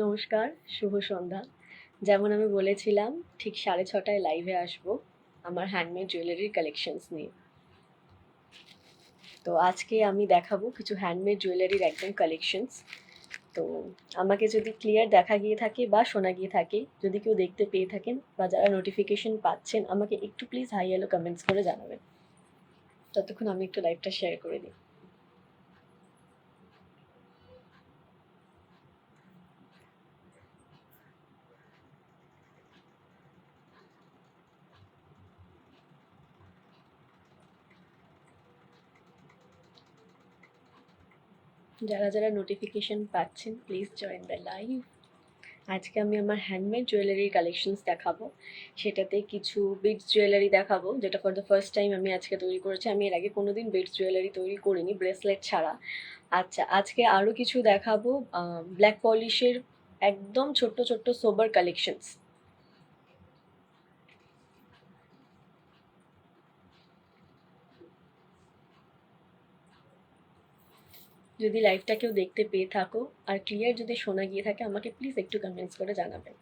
নমস্কার, শুভ সন্ধ্যা। যেমন আমি বলেছিলাম ঠিক 6:30টায় লাইভে আসবো আমার হ্যান্ডমেড জুয়েলারির কালেকশনস নিয়ে। তো আজকে আমি দেখাবো কিছু হ্যান্ডমেড জুয়েলারির একদম কালেকশনস। তো আমাকে যদি ক্লিয়ার দেখা গিয়ে থাকে বা শোনা গিয়ে থাকে, যদি কেউ দেখতে পেয়ে থাকেন বা যারা নোটিফিকেশন পাচ্ছেন, আমাকে একটু প্লিজ হাই হ্যালো কমেন্টস করে জানাবেন। ততক্ষণ আমি একটু লাইভটা শেয়ার করে দিই। যারা যারা নোটিফিকেশন পাচ্ছেন প্লিজ জয়েন দ্য লাইভ। আজকে আমি আমার হ্যান্ডমেড জুয়েলারির কালেকশনস দেখাবো। সেটাতে কিছু বিডস জুয়েলারি দেখাবো, যেটা ফর দ্য ফার্স্ট টাইম আমি আজকে তৈরি করেছি। আমি এর আগে কোনোদিন বিডস জুয়েলারি তৈরি করিনি, ব্রেসলেট ছাড়া। আচ্ছা, আজকে আরও কিছু দেখাবো ব্ল্যাক পলিশের একদম ছোট্ট ছোট্ট সোবার কালেকশনস। যদি লাইভটা কেউ দেখতে পেয়ে থাকো আর ক্লিয়ার যদি শোনা গিয়ে থাকে, আমাকে প্লিজ একটু কমেন্টস করে জানাবেন।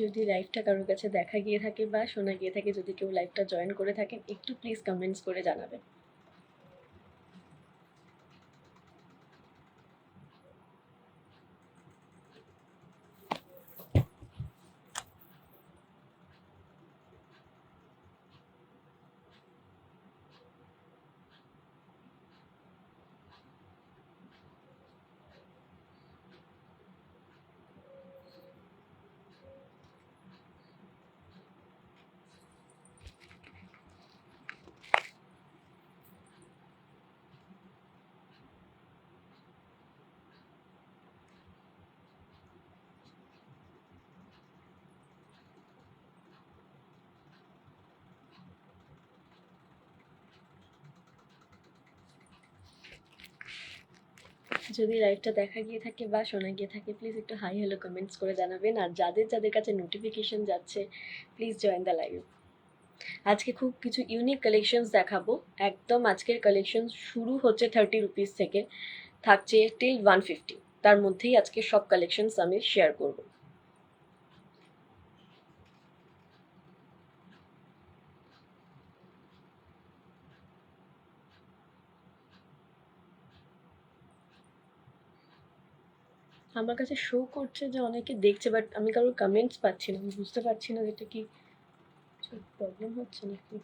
যদি লাইভটা কারোর কাছে দেখা গিয়ে থাকে বা শোনা গিয়ে থাকে, যদি কেউ লাইভটা জয়েন করে থাকেন, একটু প্লিজ কমেন্টস করে জানাবেন। যদি লাইভটা দেখা গিয়ে থাকে বা শোনা গিয়ে থাকে, প্লিজ একটু হাই হ্যালো কমেন্টস করে জানাবেন। আর যাদের যাদের কাছে নোটিফিকেশন যাচ্ছে, প্লিজ জয়েন দ্য লাইভ। আজকে খুব কিছু ইউনিক কালেকশনস দেখাবো। একদম আজকের কালেকশন শুরু হচ্ছে 30 রুপিস থেকে, থাকছে টিল 150। তার মধ্যেই আজকে সব কালেকশনস আমি শেয়ার করব। আমার কাছে শো করছে যে অনেকে দেখছে, বাট আমি কারোর কমেন্টস পাচ্ছি না। আমি বুঝতে পারছি না যেটা কি প্রবলেম হচ্ছে নাকি।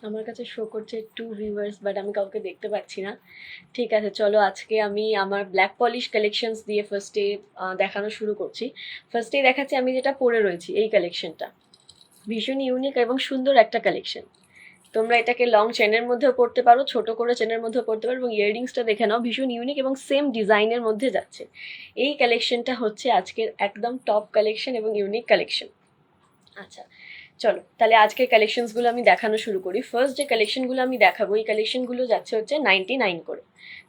আমার কাছে শো করছে 2 ভিউয়ার্স, বাট আমি কাউকে দেখতে পাচ্ছি না। ঠিক আছে, চলো আজকে আমি আমার ব্ল্যাক পলিশ কালেকশনস দিয়ে ফার্স্টে দেখানো শুরু করছি। ফার্স্টেই দেখাচ্ছি আমি যেটা পরে রয়েছি, এই কালেকশনটা ভীষণ ইউনিক এবং সুন্দর একটা কালেকশন। তোমরা এটাকে লং চেনের মধ্যেও পরতে পারো, ছোট করে চেনের মধ্যেও পরতে পারো, এবং ইয়াররিংসটা দেখে নাও, ভীষণ ইউনিক এবং সেম ডিজাইনের মধ্যে যাচ্ছে। এই কালেকশনটা হচ্ছে আজকের একদম টপ কালেকশন এবং ইউনিক কালেকশন। আচ্ছা, চলো তাহলে আজকের কালেকশনসগুলো আমি দেখানো শুরু করি। ফার্স্ট যে কালেকশনগুলো আমি দেখাবো, এই কালেকশনগুলো যাচ্ছে হচ্ছে 99 করে।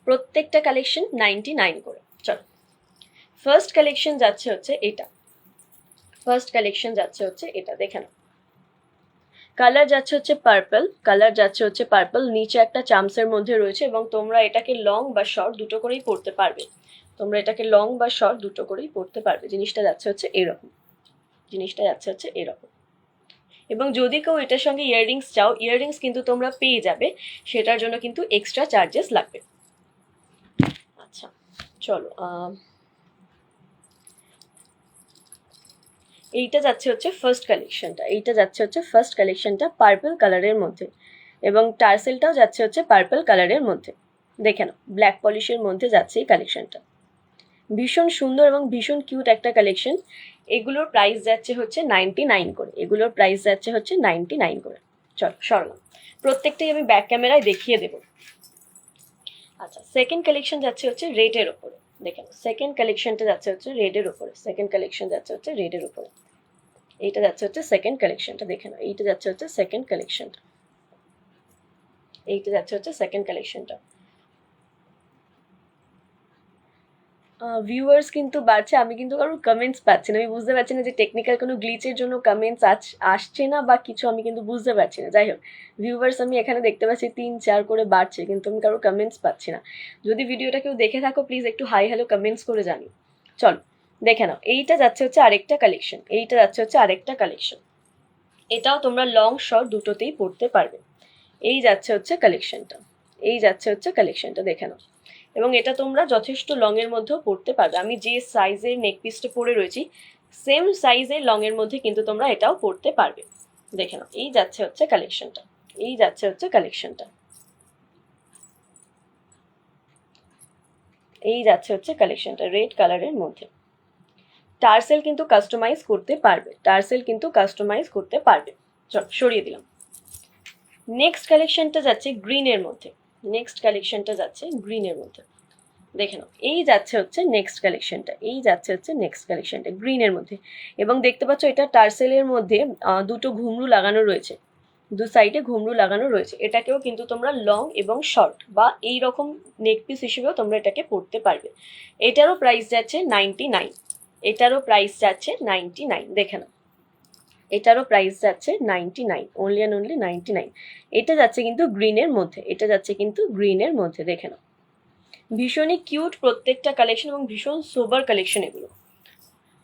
প্রত্যেকটা কালেকশন 99 করে। চলো, ফার্স্ট কালেকশন যাচ্ছে হচ্ছে এটা। ফার্স্ট কালেকশন যাচ্ছে হচ্ছে এটা, দেখে নাও। কালার যাচ্ছে হচ্ছে পার্পল, কালার যাচ্ছে হচ্ছে পার্পল, নিচে একটা চামসের মধ্যে রয়েছে এবং তোমরা এটাকে লং বা শর্ট দুটো করেই পরতে পারবে। তোমরা এটাকে লং বা শর্ট দুটো করেই পরতে পারবে। জিনিসটা যাচ্ছে হচ্ছে এরকম, জিনিসটা যাচ্ছে হচ্ছে এরকম। এবং যদি কেউ এটার সঙ্গে ইয়াররিংস চাও, ইয়াররিংস কিন্তু তোমরা পেয়ে যাবে, সেটার জন্য কিন্তু এক্সট্রা চার্জেস লাগবে। আচ্ছা চলো, এইটা যাচ্ছে হচ্ছে ফার্স্ট কালেকশনটা, এইটা যাচ্ছে হচ্ছে ফার্স্ট কালেকশনটা পার্পল কালারের মধ্যে, এবং টার্সেলটাও যাচ্ছে হচ্ছে পার্পল কালারের মধ্যে। দেখে নাও, ব্ল্যাক পলিশের মধ্যে যাচ্ছে এই কালেকশনটা। ভীষণ সুন্দর এবং ভীষণ কিউট একটা কালেকশন। এগুলোর প্রাইস যাচ্ছে হচ্ছে 99 করে, এগুলোর প্রাইস যাচ্ছে হচ্ছে 99 করে। চলো সরলাম, প্রত্যেকটাই আমি ব্যাক ক্যামেরায় দেখিয়ে দেবো। আচ্ছা, সেকেন্ড কালেকশন যাচ্ছে হচ্ছে রেডের ওপরে। দেখে নাও, সেকেন্ড কালেকশনটা যাচ্ছে হচ্ছে রেডের ওপরে, সেকেন্ড কালেকশন যাচ্ছে হচ্ছে রেডের ওপরে। এইটা যাচ্ছে হচ্ছে সেকেন্ড কালেকশনটা, দেখে নাও, এইটা যাচ্ছে হচ্ছে সেকেন্ড কালেকশনটা, এইটা যাচ্ছে হচ্ছে সেকেন্ড কালেকশনটা। ভিউয়ার্স কিন্তু বাড়ছে, আমি কিন্তু কারোর কমেন্টস পাচ্ছি না, আমি বুঝতে পারছি না যে টেকনিক্যাল কোনো গ্লিচের জন্য কমেন্টস আসছে না বা কিছু, আমি কিন্তু বুঝতে পারছি না। যাই হোক, ভিউয়ার্স আমি এখানে দেখতে পাচ্ছি 3-4 করে বাড়ছে, কিন্তু আমি কারোর কমেন্টস পাচ্ছি না। যদি ভিডিওটা কেউ দেখে থাকো প্লিজ একটু হাই হ্যালো কমেন্টস করে জানি। চলো দেখে নাও, এইটা যাচ্ছে হচ্ছে আরেকটা কালেকশন, এইটা যাচ্ছে হচ্ছে আরেকটা কালেকশন। এটাও তোমরা লং শর্ট দুটোতেই পরতে পারবে। এই যাচ্ছে হচ্ছে কালেকশনটা, এই যাচ্ছে হচ্ছে কালেকশনটা, দেখে নাও। এবং এটা তোমরা যথেষ্ট লং এর মধ্যেও পরতে পারবে। আমি যে সাইজের নেক পিসটা পরে রয়েছি সেম সাইজের লং এর মধ্যে কিন্তু তোমরা এটাও পরতে পারবে। দেখে নাও, এই যাচ্ছে হচ্ছে কালেকশনটা, এই যাচ্ছে হচ্ছে কালেকশনটা, এই যাচ্ছে হচ্ছে কালেকশনটা রেড কালারের মধ্যে। টার্সেল কিন্তু কাস্টমাইজ করতে পারবে, টার্সেল কিন্তু কাস্টমাইজ করতে পারবে। চল সরিয়ে দিলাম। নেক্সট কালেকশনটা যাচ্ছে গ্রিনের মধ্যে, নেক্সট কালেকশনটা যাচ্ছে গ্রিনের মধ্যে। দেখে নাও, এই যাচ্ছে হচ্ছে নেক্সট কালেকশনটা, এই যাচ্ছে হচ্ছে নেক্সট কালেকশনটা গ্রিনের মধ্যে। এবং দেখতে পাচ্ছ এটা টার্সেলের মধ্যে দুটো ঘুমরু লাগানো রয়েছে, দু সাইডে ঘুমরু লাগানো রয়েছে। এটাকেও কিন্তু তোমরা লং এবং শর্ট বা এই রকম নেক পিস হিসেবেও তোমরা এটাকে পরতে পারবে। এটারও প্রাইস যাচ্ছে 99, এটারও প্রাইস যাচ্ছে 99। দেখে নাও, এটারও প্রাইস যাচ্ছে 99, অনলি অ্যান্ড অনলি 99। এটা যাচ্ছে কিন্তু গ্রিনের মধ্যে, এটা যাচ্ছে কিন্তু গ্রিনের মধ্যে। দেখে নাও, ভীষণই কিউট প্রত্যেকটা কালেকশন এবং ভীষণ সোবার কালেকশন এগুলো।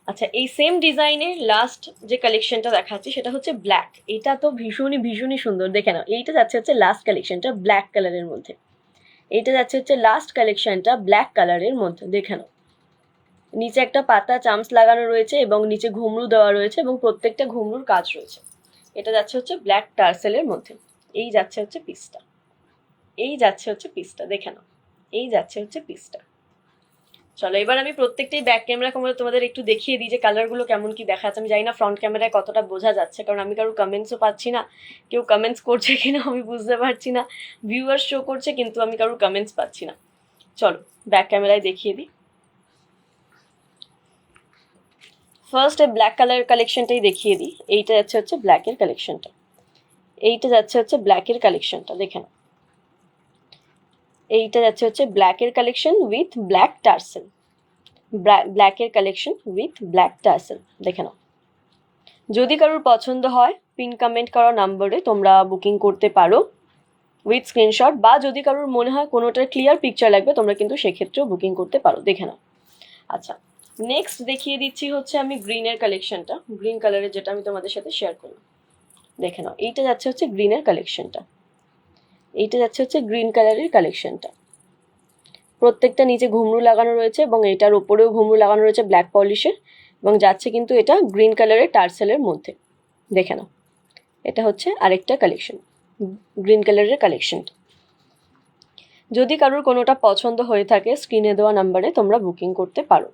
আচ্ছা, এই সেম ডিজাইনের লাস্ট যে কালেকশনটা দেখাচ্ছি সেটা হচ্ছে ব্ল্যাক। এটা তো ভীষণই ভীষণই সুন্দর। দেখে নাও, এইটা যাচ্ছে হচ্ছে লাস্ট কালেকশনটা ব্ল্যাক কালারের মধ্যে, এইটা যাচ্ছে হচ্ছে লাস্ট কালেকশনটা ব্ল্যাক কালারের মধ্যে। দেখে নাও, নিচে একটা পাতা চামচ লাগানো রয়েছে এবং নিচে ঘুমরু দেওয়া রয়েছে এবং প্রত্যেকটা ঘুমরুর কাজ রয়েছে। এটা যাচ্ছে হচ্ছে ব্ল্যাক টার্সেলের মধ্যে। এই যাচ্ছে হচ্ছে পিসটা, এই যাচ্ছে হচ্ছে পিসটা। দেখে নাও, এই যাচ্ছে হচ্ছে পিসটা। চলো এবার আমি প্রত্যেকটাই ব্যাক ক্যামেরা তোমাদের একটু দেখিয়ে দিই যে কালারগুলো কেমন কি দেখাচ্ছে। আমি জানি না ফ্রন্ট ক্যামেরায় কতটা বোঝা যাচ্ছে, কারণ আমি কারোর কমেন্টসও পাচ্ছি না, কেউ কমেন্টস করছে কিনা আমি বুঝতে পারছি না। ভিউয়ার্স শো করছে কিন্তু আমি কারোর কমেন্টস পাচ্ছি না। চলো ব্যাক ক্যামেরায় দেখিয়ে দিই। ফার্স্ট এই ব্ল্যাক কালার কালেকশনটাই দেখিয়ে দিই। এইটা যাচ্ছে হচ্ছে ব্ল্যাকের কালেকশনটা, এইটা যাচ্ছে হচ্ছে ব্ল্যাকের কালেকশনটা। দেখে নাও, এইটা যাচ্ছে হচ্ছে ব্ল্যাকের কালেকশন উইথ ব্ল্যাক টার্সেল, ব্ল্যাকের কালেকশন উইথ ব্ল্যাক টার্সেল। দেখে নাও, যদি কারোর পছন্দ হয় পিন কমেন্ট করা নাম্বারে তোমরা বুকিং করতে পারো উইথ স্ক্রিনশট, বা যদি কারোর মনে হয় কোনোটার ক্লিয়ার পিকচার লাগবে তোমরা কিন্তু সেক্ষেত্রেও বুকিং করতে পারো। দেখে নাও। আচ্ছা, নেক্সট দেখিয়ে দিচ্ছি হচ্ছে আমি গ্রিনের কালেকশনটা, গ্রিন কালারের যেটা আমি তোমাদের সাথে শেয়ার করলাম। দেখে নাও, এইটা যাচ্ছে হচ্ছে গ্রিনের কালেকশনটা, এইটা যাচ্ছে হচ্ছে গ্রিন কালারের কালেকশনটা। প্রত্যেকটা নিচে ঘুমরু লাগানো রয়েছে এবং এটার উপরেও ঘুমরু লাগানো রয়েছে ব্ল্যাক পলিশের, এবং যাচ্ছে কিন্তু এটা গ্রিন কালারের টার্সেলের মধ্যে। দেখে নাও, এটা হচ্ছে আরেকটা কালেকশন, গ্রিন কালারের কালেকশনটা। যদি কারোর কোনোটা পছন্দ হয়ে থাকে স্ক্রিনে দেওয়া নাম্বারে তোমরা বুকিং করতে পারো,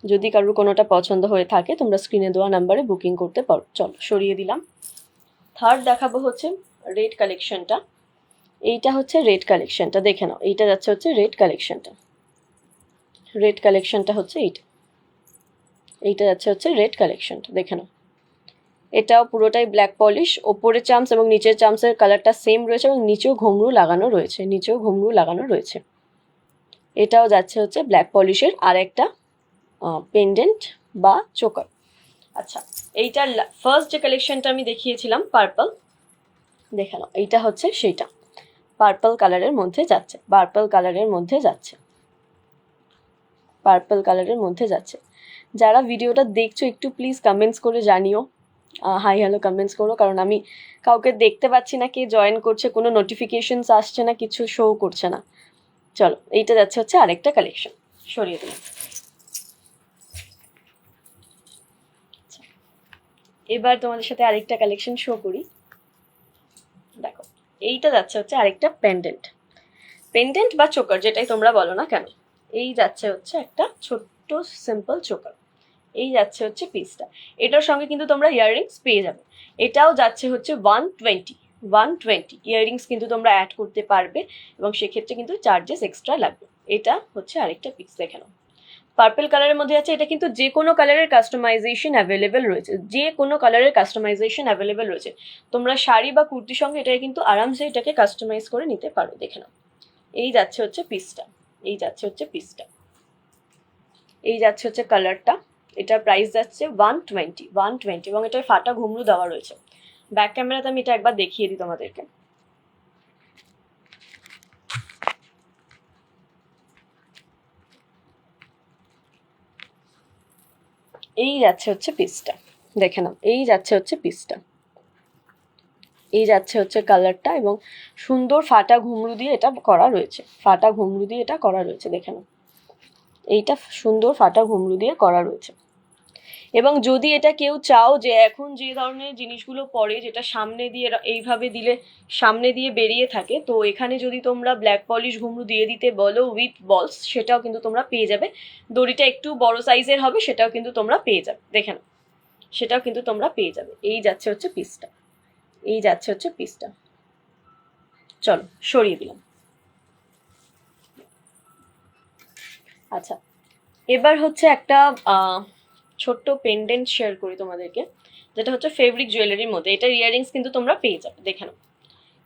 যদি কারোর কোনোটা পছন্দ হয়ে থাকে তোমরা স্ক্রিনে দেওয়া নাম্বারে বুকিং করতে পারো। চলো সরিয়ে দিলাম। থার্ড দেখাবো হচ্ছে রেড কালেকশনটা, এইটা হচ্ছে রেড কালেকশনটা। দেখে নাও, এইটা যাচ্ছে হচ্ছে রেড কালেকশনটা, রেড কালেকশনটা হচ্ছে এইটা, এইটা যাচ্ছে হচ্ছে রেড কালেকশনটা। দেখে নাও, এটাও পুরোটাই ব্ল্যাক পলিশ, ওপরের চামস এবং নিচের চামসের কালারটা সেম রয়েছে এবং নিচেও ঘুমরু লাগানো রয়েছে, নিচেও ঘুমরু লাগানো রয়েছে। এটাও যাচ্ছে হচ্ছে ব্ল্যাক পলিশের আর একটা পেন্ডেন্ট বা চোকার। আচ্ছা, এইটার ফার্স্ট যে কালেকশনটা আমি দেখিয়েছিলাম পার্পল, দেখে নাও, এইটা হচ্ছে সেইটা, পার্পল কালারের মধ্যে যাচ্ছে, পার্পল কালারের মধ্যে যাচ্ছে, পার্পল কালারের মধ্যে যাচ্ছে। যারা ভিডিওটা দেখছো একটু প্লিজ কমেন্টস করে জানিও, হাই হ্যালো কমেন্টস করো, কারণ আমি কাউকে দেখতে পাচ্ছি না কে জয়েন করছে, কোনো নোটিফিকেশনস আসছে না, কিছু শো করছে না। চলো, এইটা যাচ্ছে হচ্ছে আরেকটা কালেকশন, সরিয়ে দিলাম। এবার তোমাদের সাথে আরেকটা কালেকশন শো করি। দেখো, এইটা যাচ্ছে হচ্ছে আরেকটা পেন্ডেন্ট, পেন্ডেন্ট বা চোকার যেটাই তোমরা বলো না কেন। এই যাচ্ছে হচ্ছে একটা ছোট্ট সিম্পল চোকার, এই যাচ্ছে হচ্ছে পিসটা। এটার সঙ্গে কিন্তু তোমরা ইয়াররিংস পেয়ে যাবে। এটাও যাচ্ছে হচ্ছে 120 ইয়াররিংস কিন্তু তোমরা অ্যাড করতে পারবে, এবং সেক্ষেত্রে কিন্তু চার্জেস এক্সট্রা লাগবে। এটা হচ্ছে আরেকটা পিস, দেখে নাও, পার্পল কালারের মধ্যে আছে। এটা কিন্তু যে কোনো কালারের কাস্টমাইজেশন অ্যাভেলেবেল রয়েছে, যে কোনো কালারের কাস্টমাইজেশন অ্যাভেলেবেল রয়েছে। তোমরা শাড়ি বা কুর্তির সঙ্গে এটাকে কিন্তু আরামসে এটাকে কাস্টমাইজ করে নিতে পারো। দেখে নাও, এই যাচ্ছে হচ্ছে পিসটা, এই যাচ্ছে হচ্ছে পিসটা, এই যাচ্ছে হচ্ছে কালারটা। এটার প্রাইস যাচ্ছে 120 এবং এটার ফাটা ঘুমরু দেওয়া রয়েছে। ব্যাক ক্যামেরাতে আমি এটা একবার দেখিয়ে দিই তোমাদেরকে। এই যাচ্ছে হচ্ছে পিসটা, দেখে নাও, এই যাচ্ছে হচ্ছে পিসটা, এই যাচ্ছে হচ্ছে কালারটা, এবং সুন্দর ফাটা ঘুমরু দিয়ে এটা করা রয়েছে, ফাটা ঘুমরু দিয়ে এটা করা রয়েছে। দেখে নাও, এইটা সুন্দর ফাটা ঘুমরু দিয়ে করা রয়েছে। এবং যদি এটা কেউ চাও যে এখন যে ধরনের জিনিসগুলো পরে, যেটা সামনে দিয়ে এইভাবে দিলে সামনে দিয়ে বেরিয়ে থাকে, তো এখানে যদি তোমরা ব্ল্যাক পলিশ ঘুমরু দিয়ে দিতে বলো উইথ বলস, সেটাও কিন্তু তোমরা পেয়ে যাবে। দড়িটা একটু বড় সাইজের হবে, সেটাও কিন্তু তোমরা পেয়ে যাবে। দেখে নাও, সেটাও কিন্তু তোমরা পেয়ে যাবে। এই যাচ্ছে হচ্ছে পিসটা, এই যাচ্ছে হচ্ছে পিসটা। চলো, সরিয়ে দিলাম। আচ্ছা, এবার হচ্ছে একটা ছোট্ট পেন্ডেন্ট শেয়ার করি তোমাদেরকে, যেটা হচ্ছে ফেব্রিক জুয়েলারির মধ্যে। এটার ইয়াররিংস কিন্তু তোমরা পেয়ে যাবে। দেখে নাও,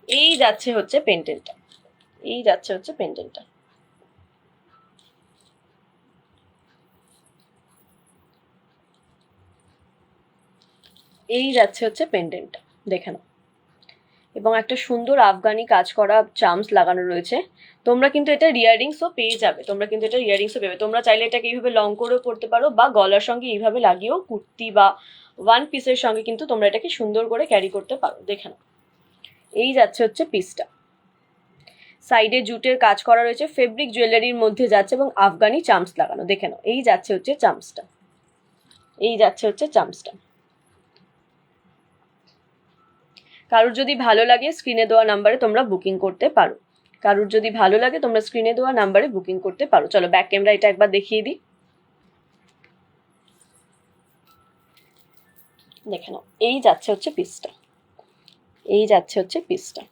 এই যাচ্ছে হচ্ছে পেন্ডেন্টটা, এই যাচ্ছে হচ্ছে পেন্ডেন্টটা, এই যাচ্ছে হচ্ছে পেন্ডেন্টটা। দেখে নাও, এবং একটা সুন্দর আফগানি কাজ করা চার্মস লাগানো রয়েছে। তোমরা কিন্তু এটা ইয়াররিংসও পেয়ে যাবে, তোমরা কিন্তু এটা ইয়াররিংসও পেয়ে, তোমরা চাইলে এটাকে এইভাবে লং করেও পরতে পারো, বা গলার সঙ্গে এইভাবে লাগিয়েও কুর্তি বা ওয়ান পিসের সঙ্গে কিন্তু তোমরা এটাকে সুন্দর করে ক্যারি করতে পারো। দেখে নাও, এই যাচ্ছে হচ্ছে পিসটা। সাইডে জুটের কাজ করা রয়েছে, ফেব্রিক জুয়েলারির মধ্যে যাচ্ছে, এবং আফগানি চার্মস লাগানো। দেখে নাও, এই যাচ্ছে হচ্ছে চার্মসটা, এই যাচ্ছে হচ্ছে চার্মসটা। কারুর যদি ভালো লাগে স্ক্রিনে দেওয়া নাম্বারে তোমরা বুকিং করতে পারো, কারুর যদি ভালো লাগে তোমরা স্ক্রিনে দেওয়া নাম্বারে বুকিং করতে পারো। চলো, ব্যাক ক্যামেরা এটা একবার দেখিয়ে দিই। দেখে নাও, এই যাচ্ছে হচ্ছে পিসটা, এই যাচ্ছে হচ্ছে পিসটা।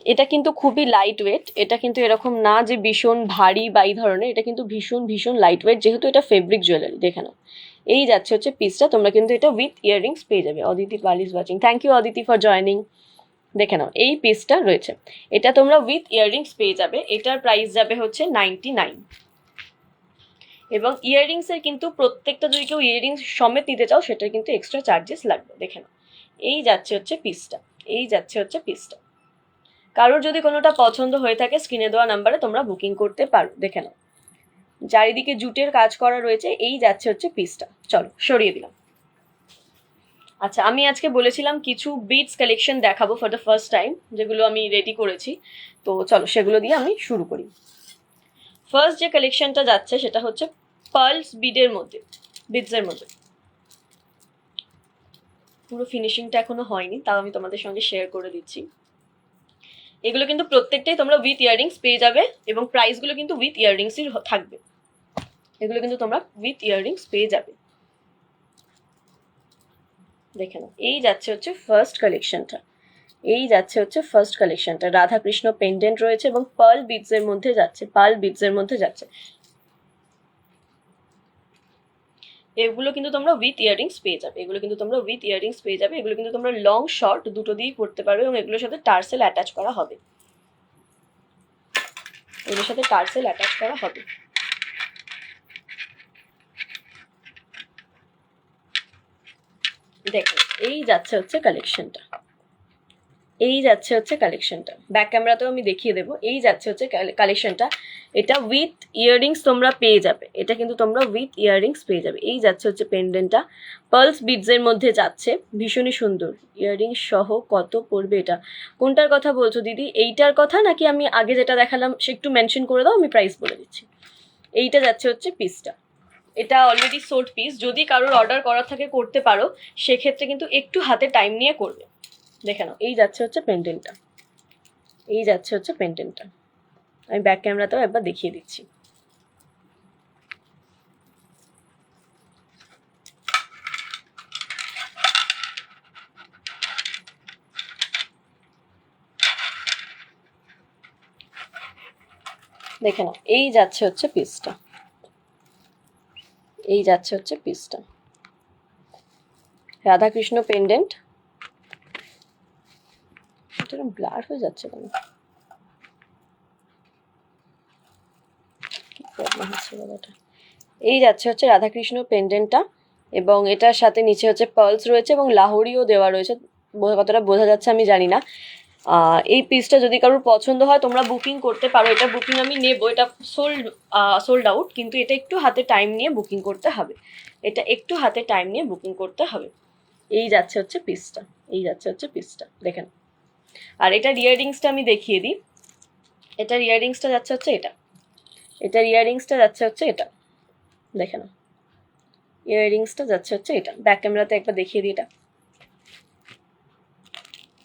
এটা কিন্তু খুবই লাইট ওয়েট, এটা কিন্তু এরকম না যে ভীষণ ভারী বা এই ধরনের, এটা কিন্তু ভীষণ ভীষণ লাইট ওয়েট, যেহেতু এটা ফেব্রিক জুয়েলারি। দেখে নাও, এই যাচ্ছে হচ্ছে পিসটা। তোমরা কিন্তু এটা উইথ ইয়াররিংস পেয়ে যাবে। Aditi Pal is watching, thank you Aditi for joining. দেখে নাও, এই পিসটা রয়েছে, এটা তোমরা উইথ ইয়াররিংস পেয়ে যাবে। এটার প্রাইস যাবে হচ্ছে 99। এবং ইয়াররিংসের কিন্তু প্রত্যেকটা যদি কেউ ইয়াররিংস সমেত নিতে চাও, সেটার কিন্তু এক্সট্রা চার্জেস লাগবে। দেখে নাও, এই যাচ্ছে হচ্ছে পিসটা, এই যাচ্ছে হচ্ছে পিসটা। কারোর যদি কোনোটা পছন্দ হয়ে থাকে স্ক্রিনে দেওয়া নাম্বারে তোমরা বুকিং করতে পারো। দেখে নাও, চারিদিকে জুটের কাজ করা রয়েছে, এই যাচ্ছে হচ্ছে পিসটা। চলো, সরিয়ে দিলাম। আচ্ছা, আমি আজকে বলেছিলাম কিছু বিটস কালেকশন দেখাবো ফর দ্য ফার্স্ট টাইম, যেগুলো আমি রেডি করেছি। তো চলো, সেগুলো দিয়ে আমি শুরু করি। ফার্স্ট যে কালেকশনটা যাচ্ছে সেটা হচ্ছে পার্লস বিডের মধ্যে, বিডসের মধ্যে। পুরো ফিনিশিংটা এখনো হয়নি, তাও আমি তোমাদের সঙ্গে শেয়ার করে দিচ্ছি। এগুলো কিন্তু প্রত্যেকটাই তোমরা উইথ ইয়াররিংস পেয়ে যাবে, এবং প্রাইসগুলো কিন্তু উইথ ইয়াররিংসই থাকবে। এগুলো কিন্তু তোমরা উইথ ইয়াররিংস পেয়ে যাবে। দেখে নাও, এই যাচ্ছে হচ্ছে ফার্স্ট কালেকশনটা, এই যাচ্ছে হচ্ছে ফার্স্ট কালেকশনটা। রাধাকৃষ্ণ পেন্ডেন্ট রয়েছে এবং পার্ল বিডসের মধ্যে যাচ্ছে, পার্ল বিডসের মধ্যে যাচ্ছে। এগুলো কিন্তু তোমরা উইথ ইয়াররিংস পেয়ে যাবে, এগুলো কিন্তু তোমরা উইথ ইয়াররিংস পেয়ে যাবে। এগুলো কিন্তু তোমরা লং শর্ট দুটো দিয়েই পরতে পারবে, এবং এগুলোর সাথে টার্সেল অ্যাটাচ করা হবে, এগুলোর সাথে টার্সেল অ্যাটাচ করা হবে। দেখো, এই যাচ্ছে হচ্ছে কালেকশনটা, এই যাচ্ছে হচ্ছে কালেকশনটা। ব্যাক ক্যামেরাতেও আমি দেখিয়ে দেবো। এই যাচ্ছে হচ্ছে কালেকশনটা। এটা উইথ ইয়াররিংস তোমরা পেয়ে যাবে, এটা কিন্তু তোমরা উইথ ইয়াররিংস পেয়ে যাবে। এই যাচ্ছে হচ্ছে পেন্ডেন্টটা, পার্লস বিডসের মধ্যে যাচ্ছে, ভীষণই সুন্দর। ইয়াররিংস সহ কত পড়বে এটা? কোনটার কথা বলছো দিদি? এইটার কথা নাকি আমি আগে যেটা দেখালাম সে একটু মেনশন করে দাও, আমি প্রাইস বলে দিচ্ছি। এইটা যাচ্ছে হচ্ছে পিসটা, এটা অলরেডি সোল্ড পিস। যদি কারোর অর্ডার করার থাকে করতে পারো, সেক্ষেত্রে কিন্তু একটু হাতে টাইম নিয়ে করবে। দেখে নাও, এই যাচ্ছে হচ্ছে পেন্ডেন্টটা, এই যাচ্ছে হচ্ছে পেন্ডেন্টটা। আমি ব্যাক ক্যামেরাতেও একবার দেখিয়ে দিচ্ছি। দেখে নাও, এই যাচ্ছে হচ্ছে পিসটা, এই যাচ্ছে হচ্ছে পিসটা। রাধাকৃষ্ণ পেন্ডেন্ট, এটা ব্লার হয়ে যাচ্ছে কেন? কি প্রবলেম হচ্ছে দাদাটা? এই যাচ্ছে হচ্ছে রাধাকৃষ্ণ পেন্ডেন্টটা, এবং এটার সাথে নিচে হচ্ছে পার্লস রয়েছে এবং লাহোরিও দেওয়া রয়েছে। কতটা বোঝা যাচ্ছে আমি জানি না। এই পিসটা যদি কারোর পছন্দ হয় তোমরা বুকিং করতে পারো। এটা বুকিং আমি নেবো, এটা সোল্ড আউট, কিন্তু এটা একটু হাতে টাইম নিয়ে বুকিং করতে হবে, এটা একটু হাতে টাইম নিয়ে বুকিং করতে হবে। এই যাচ্ছে হচ্ছে পিসটা, এই যাচ্ছে হচ্ছে পিসটা, দেখেন। আর এটার ইয়াররিংসটা আমি দেখিয়ে দিই। এটার ইয়াররিংসটা যাচ্ছে হচ্ছে এটা, এটার ইয়াররিংসটা যাচ্ছে হচ্ছে এটা, দেখে নাও। ইয়াররিংসটা যাচ্ছে হচ্ছে এটা, ব্যাক ক্যামেরাতে একবার দেখিয়ে দিই এটা,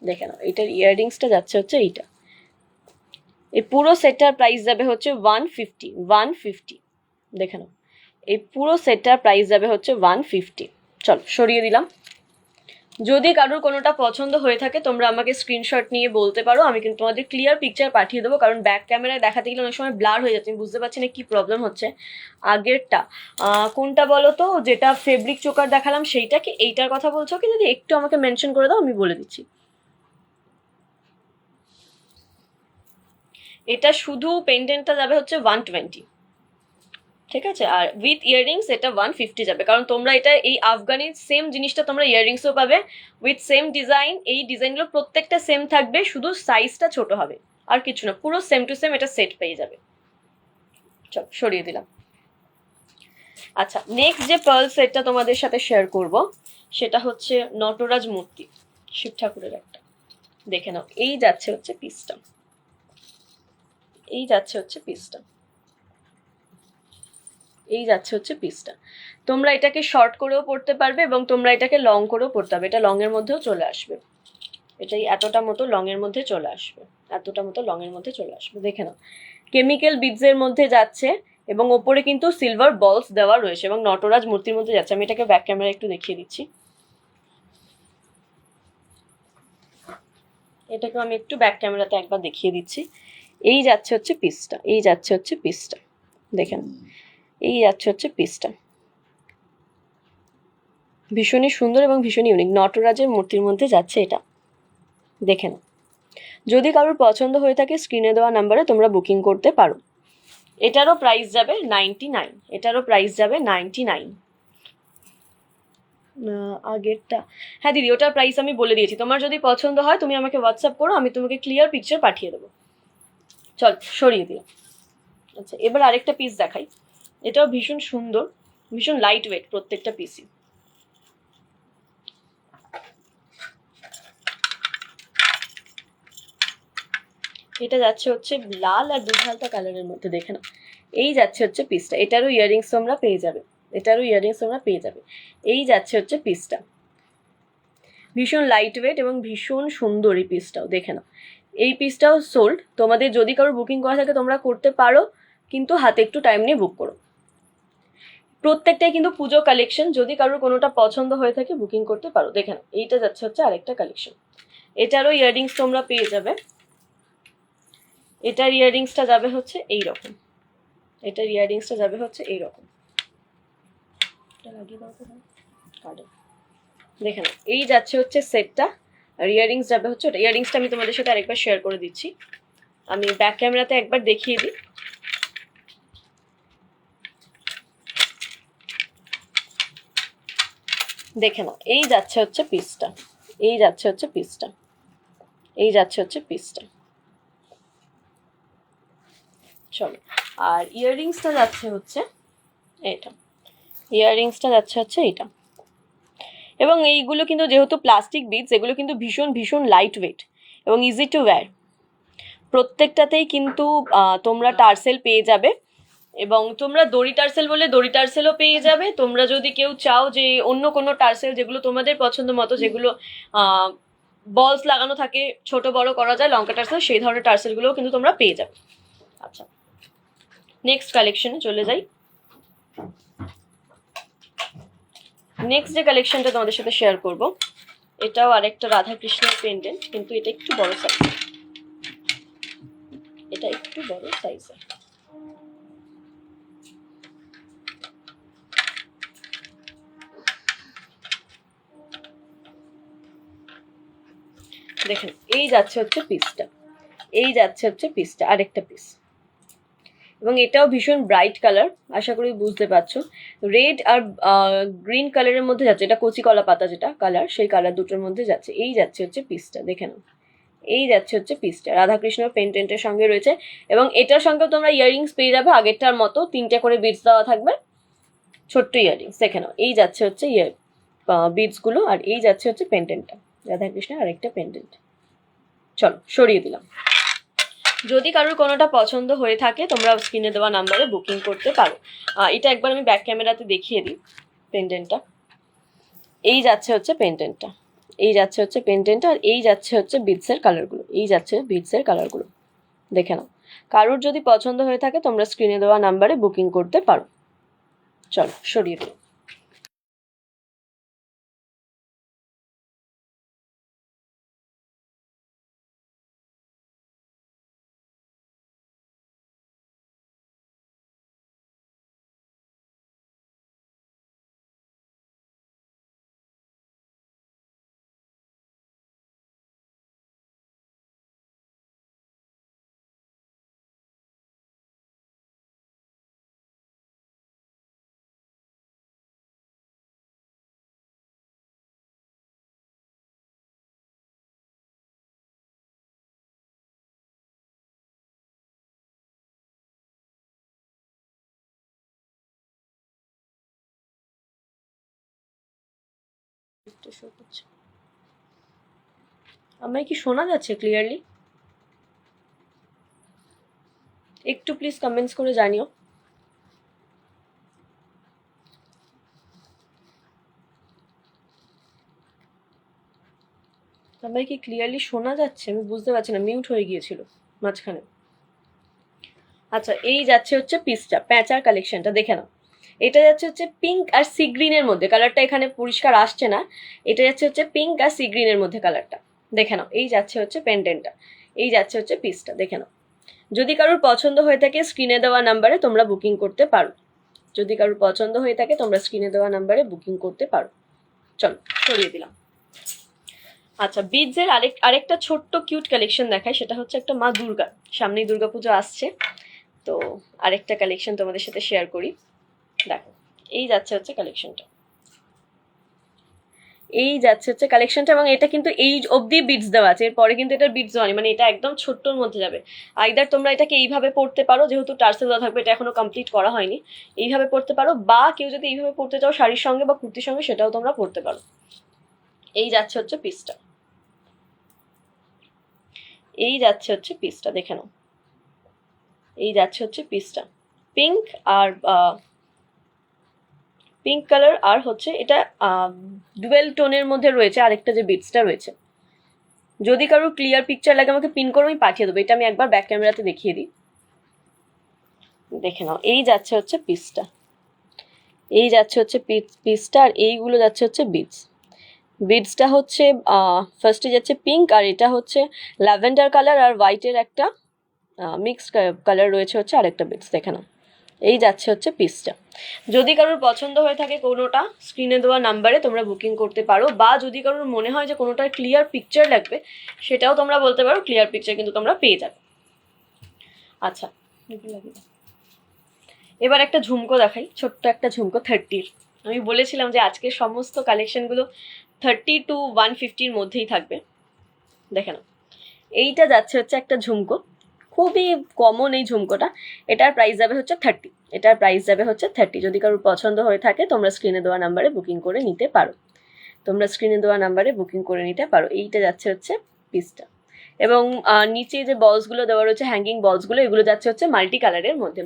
দেখে নাও। এটার ইয়াররিংসটা যাচ্ছে হচ্ছে এইটা। এই পুরো সেটটার প্রাইস যাবে হচ্ছে 150, 150, দেখে নাও। এই পুরো সেটটার প্রাইস যাবে হচ্ছে 150। চলো সরিয়ে দিলাম। যদি কারোর কোনোটা পছন্দ হয়ে থাকে তোমরা আমাকে স্ক্রিনশট নিয়ে বলতে পারো, আমি কিন্তু তোমাদের ক্লিয়ার পিকচার পাঠিয়ে দেবো। কারণ ব্যাক ক্যামেরায় দেখাতে গেলে অনেক সময় ব্লার হয়ে যাচ্ছে, আমি বুঝতে পারছি না কি প্রবলেম হচ্ছে। আগেরটা কোনটা বলো তো, যেটা ফেব্রিক চোকার দেখালাম সেইটা কি এইটার কথা বলছো কি? যদি একটু আমাকে মেনশন করে দাও আমি বলে দিচ্ছি। এটা শুধু পেন্ডেন্টটা যাবে হচ্ছে 120, ঠিক আছে? আর উইথ ইয়াররিংস এটা 150 যাবে। কারণ তোমরা এটা এই আফগানির সেম জিনিসটা তোমরা ইয়াররিংসও পাবে উইথ সেম ডিজাইন। এই ডিজাইনগুলো প্রত্যেকটা সেম থাকবে, শুধু সাইজটা ছোট হবে, আর কিছু না। পুরো সেম টু সেম এটা সেট পেয়ে যাবে। চল সরিয়ে দিলাম। আচ্ছা, নেক্সট যে পার্ল সেটটা তোমাদের সাথে শেয়ার করব সেটা হচ্ছে নটরাজ মূর্তি, শিব ঠাকুরের একটা। দেখে নাও, এই যাচ্ছে হচ্ছে পিসটা, এই যাচ্ছে হচ্ছে পিসটা, এই যাচ্ছে হচ্ছে পিসটা। তোমরা এটাকে শর্ট করেও পড়তে পারবে এবং তোমরা এটাকে লং করেও পড়তে পারবে, এটা লং এর মধ্যেও চলে আসবে। এটাই এতটা মতো লং এর মধ্যে চলে আসবে, এতটা মতো লং এর মধ্যে চলে আসবে। দেখে নাও, কেমিক্যাল বিডসের মধ্যে যাচ্ছে এবং ওপরে কিন্তু সিলভার বলস দেওয়া রয়েছে এবং নটরাজ মূর্তির মধ্যে যাচ্ছে। আমি এটাকে ব্যাক ক্যামেরা একটু দেখিয়ে দিচ্ছি, এটাকে আমি একটু ব্যাক ক্যামেরাতে একবার দেখিয়ে দিচ্ছি। এই যাচ্ছে হচ্ছে পিসটা, এই যাচ্ছে হচ্ছে পিসটা, দেখেন। এই যাচ্ছে হচ্ছে পিসটা, ভীষণই সুন্দর এবং ভীষণই ইউনিক। নটরাজের মূর্তির মধ্যে যাচ্ছে এটা, দেখেন। যদি কারোর পছন্দ হয়ে থাকে স্ক্রিনে দেওয়া নাম্বারে তোমরা বুকিং করতে পারো। এটারও প্রাইস যাবে 99, এটারও প্রাইস যাবে 99। আগেরটা, হ্যাঁ দিদি ওটার প্রাইস আমি বলে দিয়েছি। তোমার যদি পছন্দ হয় তুমি আমাকে হোয়াটসঅ্যাপ করো, আমি তোমাকে ক্লিয়ার পিকচার পাঠিয়ে দেবো। চল সরিয়ে দিলাম। আচ্ছা, এবার আরেকটা পিস দেখাই। এটাও ভীষণ সুন্দর, ভীষণ লাইট ওয়েট প্রত্যেকটা পিসই। এটা যাচ্ছে হচ্ছে লাল আর দুধ হালকা কালারের মধ্যে, দেখে নাও। এই যাচ্ছে হচ্ছে পিসটা, এটারও ইয়াররিংস তোমরা পেয়ে যাবে, এটারও ইয়াররিংস তোমরা পেয়ে যাবে। এই যাচ্ছে হচ্ছে পিসটা, ভীষণ লাইট ওয়েট এবং ভীষণ সুন্দর এই পিসটাও, দেখে নাও। এই পিসটাও সোল্ড। তোমাদের যদি কারো বুকিং করা থাকে তোমরা করতে পারো, কিন্তু হাতে একটু টাইম নিয়ে বুক করো। প্রত্যেকটাই কিন্তু পুজো কালেকশন, যদি কারোর কোনোটা পছন্দ হয়ে থাকে বুকিং করতে পারো। দেখে নাও, এইটা যাচ্ছে হচ্ছে আরেকটা কালেকশন, এটারও ইয়াররিংস তোমরা পেয়ে যাবে। এটার ইয়াররিংসটা যাবে হচ্ছে এইরকম, এটার ইয়াররিংসটা যাবে হচ্ছে এইরকম। দেখে নাও, এই যাচ্ছে হচ্ছে সেটটা, আর ইয়াররিংস যাবে হচ্ছে ওটা। ইয়াররিংসটা আমি তোমাদের সাথে আরেকবার শেয়ার করে দিচ্ছি, আমি ব্যাক ক্যামেরাতে একবার দেখিয়ে দিই। দেখে নাও, এই যাচ্ছে হচ্ছে পিসটা, এই যাচ্ছে হচ্ছে পিসটা, এই যাচ্ছে হচ্ছে পিসটা। চলো, আর ইয়াররিংসটা যাচ্ছে হচ্ছে এটা, ইয়াররিংসটা যাচ্ছে হচ্ছে এটা। এবং এইগুলো কিন্তু যেহেতু প্লাস্টিক বিটস, এগুলো কিন্তু ভীষণ ভীষণ লাইট ওয়েট এবং ইজি টু ওয়্যার। প্রত্যেকটাতেই কিন্তু তোমরা টার্সেল পেয়ে যাবে, এবং তোমরা দড়ি টার্সেল বলে দড়ি টার্সেলও পেয়ে যাবে। তোমরা যদি কেউ চাও যে অন্য কোনো টার্সেল যেগুলো তোমাদের পছন্দ মতো, যেগুলো বলস লাগানো থাকে, ছোট বড় করা যায়, লঙ্কা টার্সেল, সেই ধরনের টার্সেলগুলোও কিন্তু তোমরা পেয়ে যাবে। আচ্ছা, নেক্সট কালেকশনে চলে যাই। নেক্সট যে কালেকশনটা তোমাদের সাথে শেয়ার করব, এটাও আরেকটা রাধাকৃষ্ণের পেন্ডেন্ট, কিন্তু এটা একটু বড় সাইজ, এটা একটু বড় সাইজের। দেখেন, এই যাচ্ছে হচ্ছে পিসটা, এই যাচ্ছে হচ্ছে পিসটা, আরেকটা পিস। এবং এটাও ভীষণ ব্রাইট কালার, আশা করি বুঝতে পারছো। রেড আর গ্রিন কালারের মধ্যে যাচ্ছে, এটা কচি কলা পাতা যেটা কালার, সেই কালার দুটোর মধ্যে যাচ্ছে। এই যাচ্ছে হচ্ছে পিসটা, দেখে নাও, এই যাচ্ছে হচ্ছে পিসটা। রাধাকৃষ্ণ পেন্ডেন্টের সঙ্গে রয়েছে, এবং এটার সঙ্গে তোমরা ইয়াররিংস পেয়ে যাবে আগেরটার মতো, 3টে করে বিটস দেওয়া থাকবে, ছোট্ট ইয়াররিংস। দেখে নাও, এই যাচ্ছে হচ্ছে বিটসগুলো, আর এই যাচ্ছে হচ্ছে পেন্ডেন্টটা, রাধাকৃষ্ণের আরেকটা পেন্ডেন্ট। চলো, সরিয়ে দিলাম। যদি কারোর কোনোটা পছন্দ হয়ে থাকে, তোমরা স্ক্রিনে দেওয়া নাম্বারে বুকিং করতে পারো। এটা একবার আমি ব্যাক ক্যামেরাতে দেখিয়ে দিই পেন্ডেন্টটা। এই যাচ্ছে হচ্ছে পেন্ডেন্টটা, এই যাচ্ছে হচ্ছে পেন্ডেন্টটা, আর এই যাচ্ছে হচ্ছে বিটসের কালারগুলো, এই যাচ্ছে বিটসের কালারগুলো। দেখে নাও, কারোর যদি পছন্দ হয়ে থাকে তোমরা স্ক্রিনে দেওয়া নাম্বারে বুকিং করতে পারো। চলো, সরিয়ে দিই। আমায় কি শোনা যাচ্ছে ক্লিয়ারলি? একটু প্লিজ কমেন্টস করে জানিও। আমায় কি ক্লিয়ারলি শোনা যাচ্ছে? আমি বুঝতে পারছি না, মিউট হয়ে গিয়েছিল মাঝখানে। আচ্ছা, এই যাচ্ছে হচ্ছে পিসটা, প্যাঁচার কালেকশনটা দেখে নাও। এটা যাচ্ছে হচ্ছে পিঙ্ক আর সি গ্রিনের মধ্যে, কালারটা এখানে পরিষ্কার আসছে না। এটা যাচ্ছে হচ্ছে পিঙ্ক আর সি গ্রিনের মধ্যে কালারটা, দেখে নাও। এই যাচ্ছে হচ্ছে পেন্ডেন্টটা, এই যাচ্ছে হচ্ছে পিসটা, দেখে নাও। যদি কারোর পছন্দ হয়ে থাকে স্ক্রিনে দেওয়া নাম্বারে তোমরা বুকিং করতে পারো, যদি কারোর পছন্দ হয়ে থাকে তোমরা স্ক্রিনে দেওয়া নাম্বারে বুকিং করতে পারো। চলো, সরিয়ে দিলাম। আচ্ছা, বিডসের আরেকটা ছোট্ট কিউট কালেকশন দেখায়, সেটা হচ্ছে একটা মা দুর্গা, সামনেই দুর্গাপুজো আসছে, তো আরেকটা কালেকশন তোমাদের সাথে শেয়ার করি। দেখো, এই যাচ্ছে হচ্ছে কালেকশনটা, এই যাচ্ছে হচ্ছে কালেকশনটা, এবং এটা কিন্তু এই অবধি বিটস দেওয়া আছে, এরপরে কিন্তু এটার বিটস দেওয়া নেই, মানে এটা একদম ছোট্টর মধ্যে যাবে। আইদার তোমরা এটাকে এইভাবে পড়তে পারো, যেহেতু টার্সেল দেওয়া থাকবে, এটা এখনো কমপ্লিট করা হয়নি, এইভাবে পড়তে পারো, বা কেউ যদি এইভাবে পড়তে চাও শাড়ির সঙ্গে বা কুর্তির সঙ্গে, সেটাও তোমরা পড়তে পারো। এই যাচ্ছে হচ্ছে পিসটা, এই যাচ্ছে হচ্ছে পিসটা, দেখে নাও। এই যাচ্ছে হচ্ছে পিসটা, পিঙ্ক আর পিঙ্ক কালার, আর হচ্ছে এটা ডুয়েল টোনের মধ্যে রয়েছে আরেকটা যে বিটসটা রয়েছে। যদি কারোর ক্লিয়ার পিকচার লাগে আমাকে পিন করে আমি পাঠিয়ে দেবো, এটা আমি একবার ব্যাক ক্যামেরাতে দেখিয়ে দিই, দেখে নাও। এই যাচ্ছে হচ্ছে পিসটা, এই যাচ্ছে হচ্ছে পিসটা, আর এইগুলো যাচ্ছে হচ্ছে বিটস। বিটসটা হচ্ছে ফার্স্টে যাচ্ছে পিঙ্ক, আর এটা হচ্ছে ল্যাভেন্ডার কালার আর হোয়াইটের একটা মিক্সড কালার রয়েছে হচ্ছে আরেকটা বিটস, দেখে নাও। এই যাচ্ছে হচ্ছে পিসটা। যদি কারোর পছন্দ হয়ে থাকে কোনোটা, স্ক্রিনে দেওয়া নাম্বারে তোমরা বুকিং করতে পারো, বা যদি কারোর মনে হয় যে কোনোটার ক্লিয়ার পিকচার লাগবে, সেটাও তোমরা বলতে পারো, ক্লিয়ার পিকচার কিন্তু তোমরা পেয়ে যাবে। আচ্ছা, এবার একটা ঝুমকো দেখাই, ছোট্ট একটা ঝুমকো 30-র, আমি বলেছিলাম যে আজকে সমস্ত কালেকশনগুলো 30 to 150-র মধ্যেই থাকবে। দেখে নাও, এইটা যাচ্ছে হচ্ছে একটা ঝুমকো, খুবই কমন এই ঝুমকোটা। এটার প্রাইস যাবে হচ্ছে 30, এটার প্রাইস যাবে হচ্ছে 30। যদি কারোর পছন্দ হয়ে থাকে তোমরা স্ক্রিনে দেওয়া নাম্বারে বুকিং করে নিতে পারো, তোমরা স্ক্রিনে দেওয়া নাম্বারে বুকিং করে নিতে পারো। এইটা যাচ্ছে হচ্ছে পিসটা, এবং নিচে যে বলসগুলো দেওয়া রয়েছে, হ্যাঙ্গিং বলসগুলো, এগুলো যাচ্ছে হচ্ছে মাল্টি কালারের মধ্যে,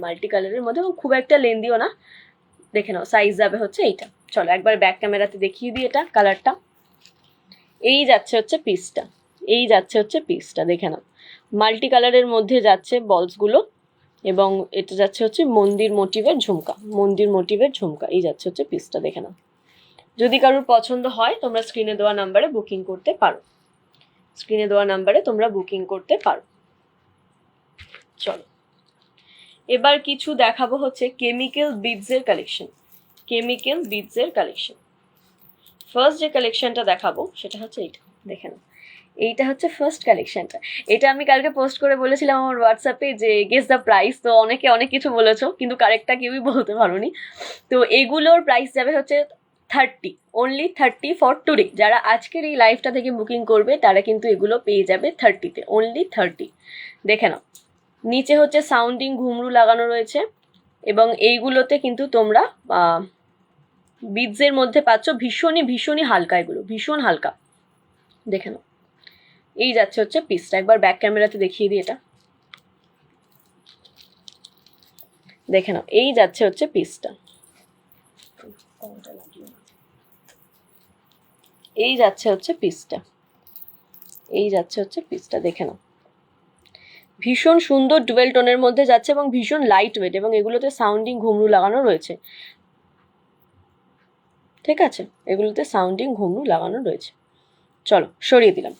এবং খুব একটা লেন্দিও না। দেখে নাও, সাইজ যাবে হচ্ছে এইটা। চলো একবার ব্যাক ক্যামেরাতে দেখিয়ে দিই এটা কালারটা। এই যাচ্ছে হচ্ছে পিসটা, এই যাচ্ছে হচ্ছে পিসটা, দেখে নাও মাল্টি কালারের মধ্যে যাচ্ছে বলসগুলো, এবং এটা যাচ্ছে হচ্ছে মন্দির মোটিভের ঝুমকা, মন্দির মোটিভের ঝুমকা। এই যাচ্ছে হচ্ছে পিসটা, দেখে নাও। যদি কারোর পছন্দ হয় তোমরা স্ক্রিনে দেওয়া নাম্বারে বুকিং করতে পারো, স্ক্রিনে দেওয়া নাম্বারে তোমরা বুকিং করতে পারো। চলো এবার কিছু দেখাবো হচ্ছে কেমিক্যাল বিডসের কালেকশন, কেমিক্যাল বিডসের কালেকশন। ফার্স্ট যে কালেকশনটা দেখাবো সেটা হচ্ছে এইটা, দেখে নাও। এইটা হচ্ছে ফার্স্ট কালেকশনটা। এটা আমি কালকে পোস্ট করে বলেছিলাম আমার হোয়াটসঅ্যাপে যে গেস দ্য প্রাইস, তো অনেকে অনেক কিছু বলেছো কিন্তু কারেক্টটা কেউই বলতে পারোনি। তো এগুলোর প্রাইস যাবে হচ্ছে 30, অনলি 30 ফর টুডে। যারা আজকের এই লাইভটা থেকে বুকিং করবে তারা কিন্তু এগুলো পেয়ে যাবে 30-তে, অনলি 30। দেখে নাও, নিচে হচ্ছে সাউন্ডিং ঘুমরু লাগানো রয়েছে, এবং এইগুলোতে কিন্তু তোমরা বিডসের মধ্যে পাচ্ছ, ভীষণই ভীষণই হালকা, এগুলো ভীষণ হালকা। দেখে নাও, এই যাচ্ছে হচ্ছে পিসটা। একবার ব্যাক ক্যামেরাতে দেখিয়ে দিই এটা, দেখে নাও। এই যাচ্ছে হচ্ছে পিসটা, এই যাচ্ছে হচ্ছে পিসটা, এই যাচ্ছে হচ্ছে পিসটা, দেখে নাও। ভীষণ সুন্দর ডুয়েল টোনের মধ্যে যাচ্ছে এবং ভীষণ লাইট ওয়েট, এবং এগুলোতে সাউন্ডিং ঘুমরু লাগানো রয়েছে, ঠিক আছে, এগুলোতে সাউন্ডিং ঘুমরু লাগানো রয়েছে। চলো সরিয়ে দিলাম।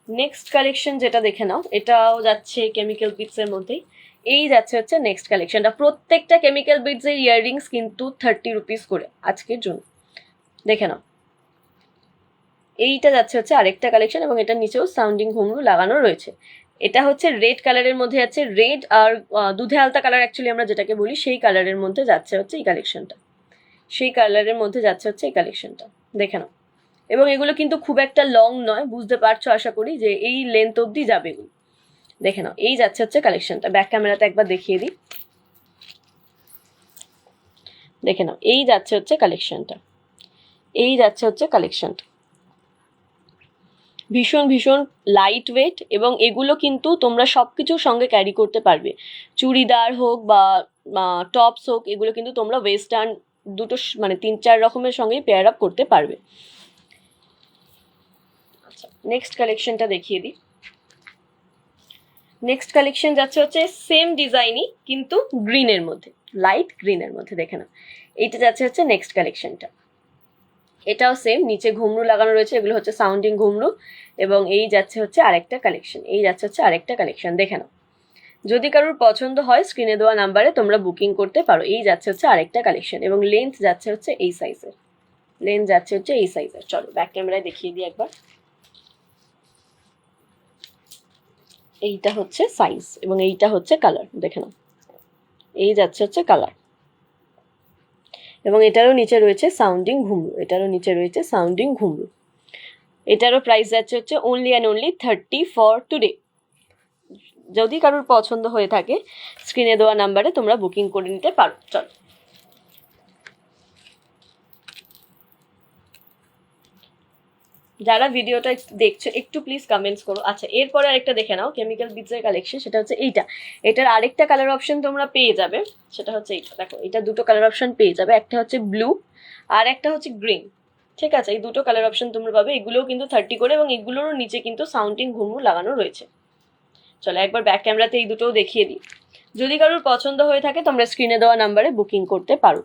নেক্সট কালেকশন যেটা দেখে নাও, এটাও যাচ্ছে কেমিক্যাল বিটসের মধ্যেই। এই যাচ্ছে হচ্ছে নেক্সট কালেকশনটা। প্রত্যেকটা কেমিক্যাল বিটসের ইয়াররিংস কিন্তু 30 রুপিস করে আজকের জন্য, দেখে নাও। এইটা যাচ্ছে হচ্ছে আরেকটা কালেকশন, এবং এটার নিচেও সাউন্ডিং ঘুমরু লাগানো রয়েছে। এটা হচ্ছে রেড কালারের মধ্যে যাচ্ছে, রেড আর দুধে আলতা কালার অ্যাকচুয়ালি আমরা যেটাকে বলি, সেই কালারের মধ্যে যাচ্ছে হচ্ছে এই কালেকশনটা, সেই কালারের মধ্যে যাচ্ছে হচ্ছে এই কালেকশনটা, দেখে নাও। এবং এগুলো কিন্তু খুব একটা লং নয়, বুঝতে পারছো আশা করি যে এই লেন্থ অবধি যাবে এগুলো, দেখে নাও। এই যাচ্ছে হচ্ছে কালেকশনটা, ব্যাক ক্যামেরাতে একবার দেখিয়ে দিই, দেখে নাও। এই যাচ্ছে হচ্ছে কালেকশনটা, এই যাচ্ছে হচ্ছে কালেকশনটা। ভীষণ ভীষণ লাইট ওয়েট, এবং এগুলো কিন্তু তোমরা সব কিছুর সঙ্গে ক্যারি করতে পারবে, চুড়িদার হোক বা টপস হোক, এগুলো কিন্তু তোমরা ওয়েস্টার্ন দুটো মানে 3-4 রকমের সঙ্গেই পেয়ার আপ করতে পারবে। আচ্ছা, নেক্সট কালেকশনটা দেখিয়ে দিই। নেক্সট কালেকশন যাচ্ছে হচ্ছে সেম ডিজাইনই কিন্তু গ্রিনের মধ্যে, লাইট গ্রিনের মধ্যে, দেখে নাও। এইটা যাচ্ছে হচ্ছে নেক্সট কালেকশনটা। এটাও সেম, নিচে ঘুমরু লাগানো রয়েছে, এগুলো হচ্ছে সাউন্ডিং ঘুমরু, এবং এই যাচ্ছে হচ্ছে আরেকটা কালেকশন, এই যাচ্ছে হচ্ছে আরেকটা কালেকশন, দেখে নাও। যদি কারোর পছন্দ হয় স্ক্রিনে দেওয়া নাম্বারে তোমরা বুকিং করতে পারো। এই যাচ্ছে হচ্ছে আরেকটা কালেকশন, এবং লেন্থ যাচ্ছে হচ্ছে এই সাইজের, লেন্থ যাচ্ছে হচ্ছে এই সাইজের। চলো ব্যাক ক্যামেরায় দেখিয়ে দিই একবার। এইটা হচ্ছে সাইজ, এবং এইটা হচ্ছে কালার, দেখে নাও। এই যাচ্ছে হচ্ছে কালার, এবং এটারও নিচে রয়েছে সাউন্ডিং ঘুমরু, এটারও নিচে রয়েছে সাউন্ডিং ঘুমরু। এটারও প্রাইস যাচ্ছে হচ্ছে only and only 30 for today. যদি কারোর পছন্দ হয়ে থাকে স্ক্রিনে দেওয়া নাম্বারে তোমরা বুকিং করে নিতে পারো। চলো যারা ভিডিওটা দেখছো একটু প্লিজ কমেন্টস করো। আচ্ছা, এরপরে আরেকটা দেখে নাও কেমিক্যাল বিটসের কালেকশন, সেটা হচ্ছে এইটা। এটার আরেকটা কালার অপশন তোমরা পেয়ে যাবে, সেটা হচ্ছে এইটা। দেখো, এটা দুটো কালার অপশন পেয়ে যাবে, একটা হচ্ছে ব্লু আর একটা হচ্ছে গ্রিন, ঠিক আছে। এই দুটো কালার অপশন তোমরা পাবে, এগুলোও কিন্তু 30 করে, এবং এগুলোরও নিচে কিন্তু সাউন্ডিং ঘুমরু লাগানো রয়েছে। চলো একবার ব্যাক ক্যামেরাতে এই দুটোও দেখিয়ে দিই। যদি কারোর পছন্দ হয়ে থাকে তোমরা স্ক্রিনে দেওয়া নাম্বারে বুকিং করতে পারো,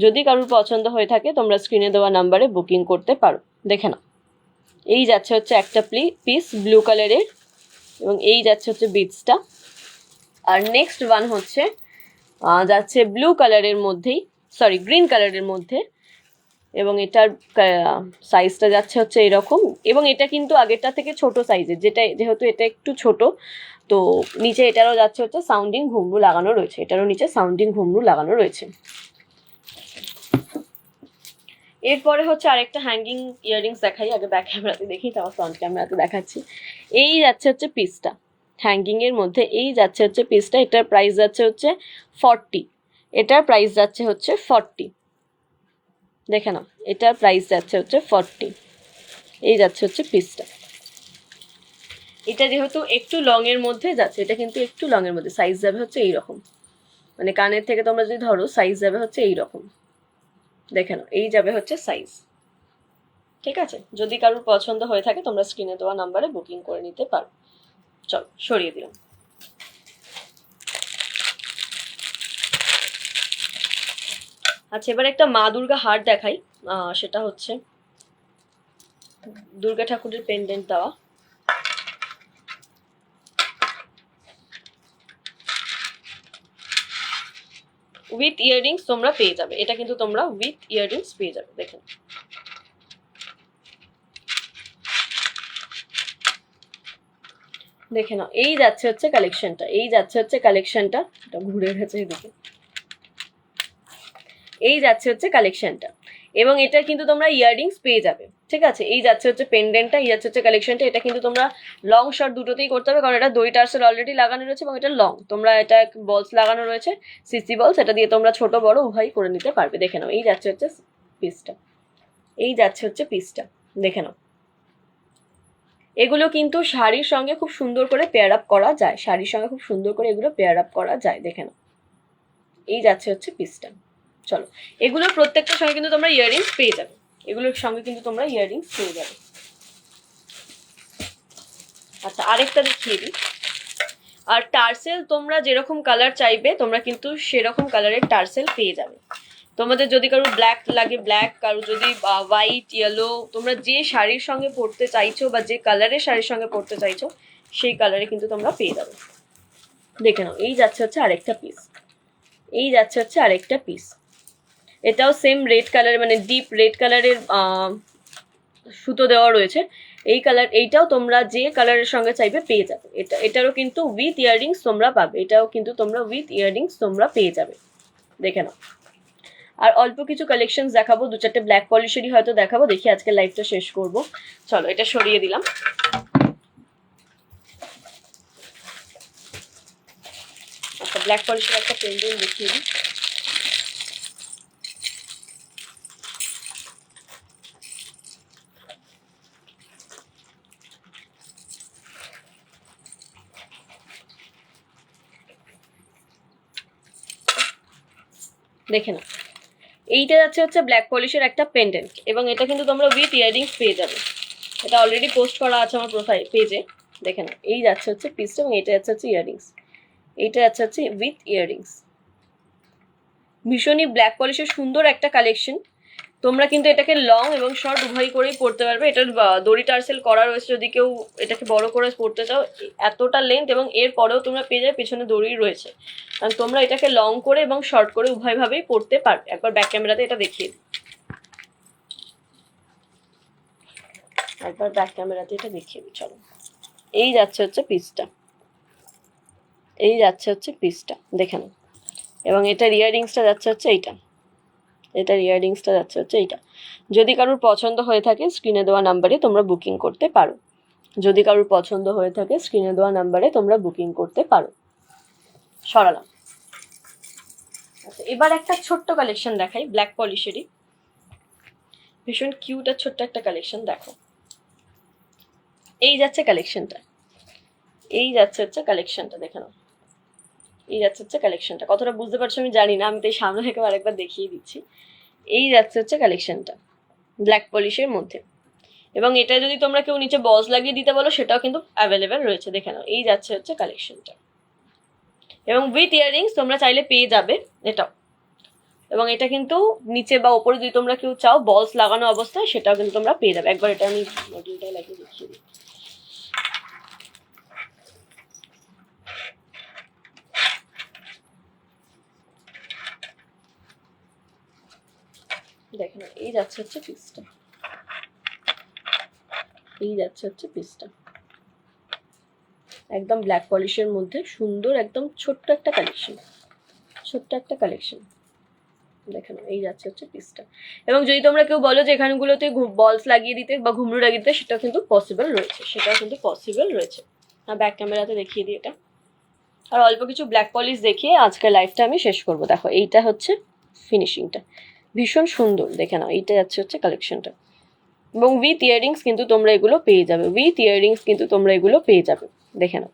যদি কারোর পছন্দ হয়ে থাকে তোমরা স্ক্রিনে দেওয়া নাম্বারে বুকিং করতে পারো। দেখে নাও, এই যাচ্ছে হচ্ছে একটা পিস ব্লু কালারের, এবং এই যাচ্ছে হচ্ছে বিটসটা। আর নেক্সট ওয়ান হচ্ছে যাচ্ছে ব্লু কালারের মধ্যেই, সরি গ্রিন কালারের মধ্যে, এবং এটার সাইজটা যাচ্ছে হচ্ছে এরকম, এবং এটা কিন্তু আগেরটা থেকে ছোট সাইজের, যেহেতু এটা একটু ছোট, তো নিচে এটারও যাচ্ছে হচ্ছে সাউন্ডিং ঘুমরু লাগানো রয়েছে, এটারও নিচে সাউন্ডিং ঘুমরু লাগানো রয়েছে। এরপরে হচ্ছে আরেকটা হ্যাঙ্গিং ইয়াররিংস দেখাই, আগে ব্যাক ক্যামেরাতে দেখি, তারপর ফ্রন্ট ক্যামেরাতে দেখাচ্ছি। এই যাচ্ছে হচ্ছে পিসটা, হ্যাঙ্গিং এর মধ্যে এই যাচ্ছে হচ্ছে পিসটা, এটার প্রাইস যাচ্ছে হচ্ছে 40, এটার প্রাইস যাচ্ছে হচ্ছে 40, দেখে নাও এটার প্রাইস যাচ্ছে হচ্ছে 40, এই যাচ্ছে হচ্ছে পিসটা। এটা যেহেতু একটু লং এর মধ্যে যাচ্ছে, এটা কিন্তু একটু লং এর মধ্যে, সাইজ যাবে হচ্ছে এইরকম, মানে কানের থেকে তোমরা যদি ধরো সাইজ যাবে হচ্ছে এইরকম, দেখে নাও এই যাবে হচ্ছে সাইজ। ঠিক আছে, যদি কারোর পছন্দ হয়ে থাকে তোমরা স্ক্রিনে দেওয়া নাম্বারে বুকিং করে নিতে পারো। চলো সরিয়ে দিলাম। আচ্ছা, এবার একটা মা দুর্গা হার দেখাই, সেটা হচ্ছে দুর্গা ঠাকুরের পেন্ডেন্ট দেওয়া। উইথ ইয়াররিংস তোমরা পেয়ে যাবে, এটা কিন্তু তোমরা উইথ ইয়াররিংস পেয়ে যাবে, দেখেন। দেখে নাও এই যাচ্ছে হচ্ছে কালেকশনটা, এই যাচ্ছে হচ্ছে কালেকশনটা, এটা ঘুরে গেছে এদিকে, এই যাচ্ছে হচ্ছে কালেকশনটা, এবং এটা কিন্তু তোমরা ইয়াররিংস পেয়ে যাবে। ঠিক আছে, এই যাচ্ছে হচ্ছে পেন্ডেন্টটা, এই যাচ্ছে হচ্ছে কালেকশনটা। এটা কিন্তু তোমরা লং শর্ট দুটোতেই করতে হবে, কারণ এটা দড়ি টার্সেল অলরেডি লাগানো রয়েছে এবং এটা লং, তোমরা এটা বলস লাগানো রয়েছে, সিসি বলস, এটা দিয়ে তোমরা ছোট বড় উভয়ই করে নিতে পারবে। দেখে নাও এই যাচ্ছে হচ্ছে পিসটা, এই যাচ্ছে হচ্ছে পিসটা, দেখে নাও। এগুলো কিন্তু শাড়ির সঙ্গে খুব সুন্দর করে পেয়ার আপ করা যায়, শাড়ির সঙ্গে খুব সুন্দর করে এগুলো পেয়ার আপ করা যায়, দেখে নাও এই যাচ্ছে হচ্ছে পিসটা। চলো, এগুলোর প্রত্যেকটার সঙ্গে কিন্তু তোমরা ইয়াররিংস পেয়ে যাবে, এগুলোর সঙ্গে কিন্তু তোমরা ইয়াররিংস পেয়ে যাবে। আচ্ছা, আরেকটা দেখিয়ে দিই। আর টার্সেল তোমরা যেরকম কালার চাইবে তোমরা কিন্তু সেরকম কালারের টার্সেল পেয়ে যাবে। তোমাদের যদি কারো ব্ল্যাক লাগে ব্ল্যাক, কারো যদি হোয়াইট, ইয়েলো, তোমরা যে শাড়ির সঙ্গে পরতে চাইছো বা যে কালারের শাড়ির সঙ্গে পরতে চাইছো সেই কালারে কিন্তু তোমরা পেয়ে যাবে। দেখে নাও এই যাচ্ছে হচ্ছে আরেকটা পিস, এই যাচ্ছে হচ্ছে আরেকটা পিস, এটাও সেম রেড কালার, মানে ডিপ রেড কালারের সুতো দেওয়া রয়েছে। এই কালার, এইটাও তোমরা যে কালারের সঙ্গে চাইবে পেয়ে যাবে। এটারও কিন্তু উইথ ইয়াররিংস তোমরা পাবে, এটাও কিন্তু তোমরা উইথ ইয়াররিংস তোমরা পেয়ে যাবে, দেখে নাও। আর অল্প কিছু কালেকশন দেখাবো, দু চারটে ব্ল্যাক পলিশেরই হয়তো দেখাবো, দেখি আজকে লাইভটা শেষ করব। চলো এটা সরিয়ে দিলাম। আচ্ছা, ব্ল্যাক পলিশের একটা পেন্ডেন্ট দেখিয়ে দিই। দেখে নাও এইটা যাচ্ছে হচ্ছে ব্ল্যাক পলিশের একটা পেন্ডেন্ট, এবং এটা কিন্তু তোমরা উইথ ইয়াররিংস পেয়ে যাবে, এটা অলরেডি পোস্ট করা আছে আমার প্রোফাইল পেজে। দেখে নাও এই যাচ্ছে হচ্ছে পিসটা, এবং এটা যাচ্ছে হচ্ছে ইয়াররিংস, এইটা যাচ্ছে হচ্ছে উইথ ইয়াররিংস। ভীষণই ব্ল্যাক পলিশের সুন্দর একটা কালেকশন, তোমরা কিন্তু এটাকে লং এবং শর্ট উভয় করেই পরতে পারবে। এটার দড়ি টার্সেল করা রয়েছে, যদি কেউ এটাকে বড় করে পরতে চাও এতটা লেন্থ, এবং এর পরেও তোমরা পেয়ে যাবে পেছনে দড়ি রয়েছে, কারণ তোমরা এটাকে লং করে এবং শর্ট করে উভয়ভাবেই পরতে পারবে। একবার ব্যাক ক্যামেরাতে এটা দেখিয়ে দিই, একবার ব্যাক ক্যামেরাতে এটা দেখিয়ে দিই। চলো এই যাচ্ছে হচ্ছে পিসটা, এই যাচ্ছে হচ্ছে পিসটা, দেখে নাও। এবং এটার ইয়াররিংসটা যাচ্ছে হচ্ছে এইটা, এটার ইয়াররিংসটা যাচ্ছে হচ্ছে এইটা। যদি কারোর পছন্দ হয়ে থাকে স্ক্রিনে দেওয়া নাম্বারে তোমরা বুকিং করতে পারো, যদি কারোর পছন্দ হয়ে থাকে স্ক্রিনে দেওয়া নাম্বারে তোমরা বুকিং করতে পারো। সরালাম। আচ্ছা, এবার একটা ছোট্ট কালেকশন দেখাই ব্ল্যাক পলিশেরই, ভীষণ কিউট আর ছোট্ট একটা কালেকশন। দেখো এই যাচ্ছে কালেকশনটা, এই যাচ্ছে হচ্ছে কালেকশনটা, দেখে নাও এই যাচ্ছে হচ্ছে কালেকশনটা। কতটা বুঝতে পারছো আমি জানি না, আমি তো এই সামনে থেকে আরেকবার দেখিয়ে দিচ্ছি। এই যাচ্ছে হচ্ছে কালেকশনটা ব্ল্যাক পলিশের মধ্যে, এবং এটা যদি তোমরা কেউ নিচে বলস লাগিয়ে দিতে বলো সেটাও কিন্তু অ্যাভেলেবেল রয়েছে, দেখে নাও এই যাচ্ছে হচ্ছে কালেকশনটা। এবং উইথ ইয়াররিংস তোমরা চাইলে পেয়ে যাবে এটাও, এবং এটা কিন্তু নিচে বা ওপরে যদি তোমরা কেউ চাও বলস লাগানো অবস্থায় সেটাও কিন্তু তোমরা পেয়ে যাবে। একবার এটা আমি মডেলটাই লাগিয়ে দেখিয়ে দিই। দেখো এই যাচ্ছে হচ্ছে পিসটা, এই যাচ্ছে হচ্ছে পিসটা, একদম ব্ল্যাক পলিশের মধ্যে সুন্দর একদম ছোট্ট একটা কালেকশন, ছোট্ট একটা কালেকশন। দেখে নাও, এই যাচ্ছে হচ্ছে পিসটা। এবং যদি তোমরা কেউ বলো যে এখানগুলোতে বলস লাগিয়ে দিতে বা ঘুমরু লাগিয়ে দিতে, সেটাও কিন্তু পসিবল রয়েছে, সেটাও কিন্তু পসিবল রয়েছে। আর ব্যাক ক্যামেরাতে দেখিয়ে দিই এটা। আর অল্প কিছু ব্ল্যাক পলিশ দেখিয়ে আজকের লাইফটা আমি শেষ করব। দেখো এইটা হচ্ছে ফিনিশিংটা, ভীষণ সুন্দর, দেখে নাও। এইটা যাচ্ছে হচ্ছে কালেকশনটা, এবং উইথ ইয়াররিংস কিন্তু তোমরা এগুলো পেয়ে যাবে, উইথ ইয়াররিংস কিন্তু তোমরা এগুলো পেয়ে যাবে, দেখে নাও।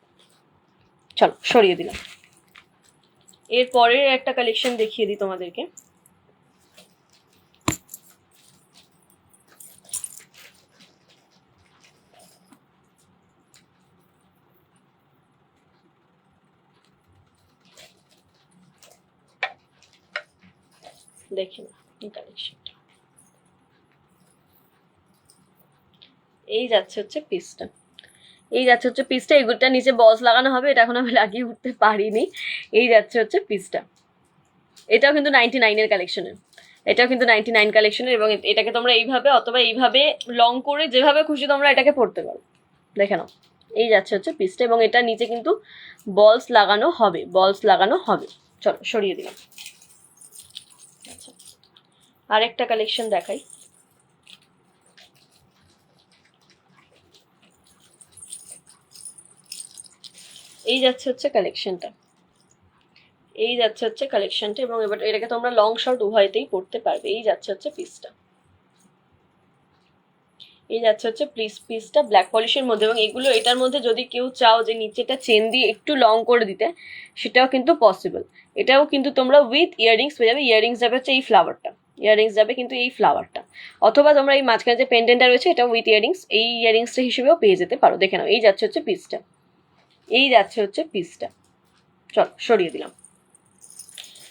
চলো সরিয়ে দিলাম। এর পরের একটা কালেকশন দেখিয়ে দিই তোমাদেরকে। দেখে নাও এই কালেকশনটা, এই যাচ্ছে হচ্ছে পিসটা, এই যাচ্ছে হচ্ছে পিসটা। এগুলোটা নিচে বলস লাগানো হবে, এটা এখন আমি লাগিয়ে উঠতে পারিনি। এই যাচ্ছে হচ্ছে পিসটা। এটাও কিন্তু 99-এর কালেকশনের, এটাও কিন্তু 99 কালেকশনের, এবং এটাকে তোমরা এইভাবে অথবা এইভাবে লং করে যেভাবে খুশি তোমরা এটাকে পরতে পারো, দেখে নাও। এই যাচ্ছে হচ্ছে পিসটা, এবং এটা নিচে কিন্তু বলস লাগানো হবে, বলস লাগানো হবে। চলো সরিয়ে দিলাম। আচ্ছা, আরেকটা কালেকশন দেখাই। এই যাচ্ছে হচ্ছে কালেকশনটা, এই যাচ্ছে হচ্ছে কালেকশনটা, এবং এবার এটাকে তোমরা লং শর্ট উভয়তেই পরতে পারবে। এই যাচ্ছে হচ্ছে পিসটা, এই যাচ্ছে হচ্ছে পিসটা ব্ল্যাক পলিশের মধ্যে। এবং এগুলো এটার মধ্যে যদি কেউ চাও যে নিচেটা চেন দিয়ে একটু লং করে দিতে, সেটাও কিন্তু পসিবল। এটাও কিন্তু তোমরা উইথ ইয়াররিংস পেয়ে যাবে। ইয়াররিংস যাবে হচ্ছে এই ফ্লাওয়ারটা, ইয়াররিংস যাবে কিন্তু এই ফ্লাওয়ারটা, অথবা তোমরা এই মাঝখানে যে পেন্ডেন্টটা রয়েছে এটা উইথ ইয়াররিংস, এই ইয়াররিংসটা হিসেবেও পেয়ে যেতে পারো। দেখে নাও, এই যাচ্ছে হচ্ছে পিসটা, এই যাচ্ছে হচ্ছে পিসটা। চল সরিয়ে দিলাম।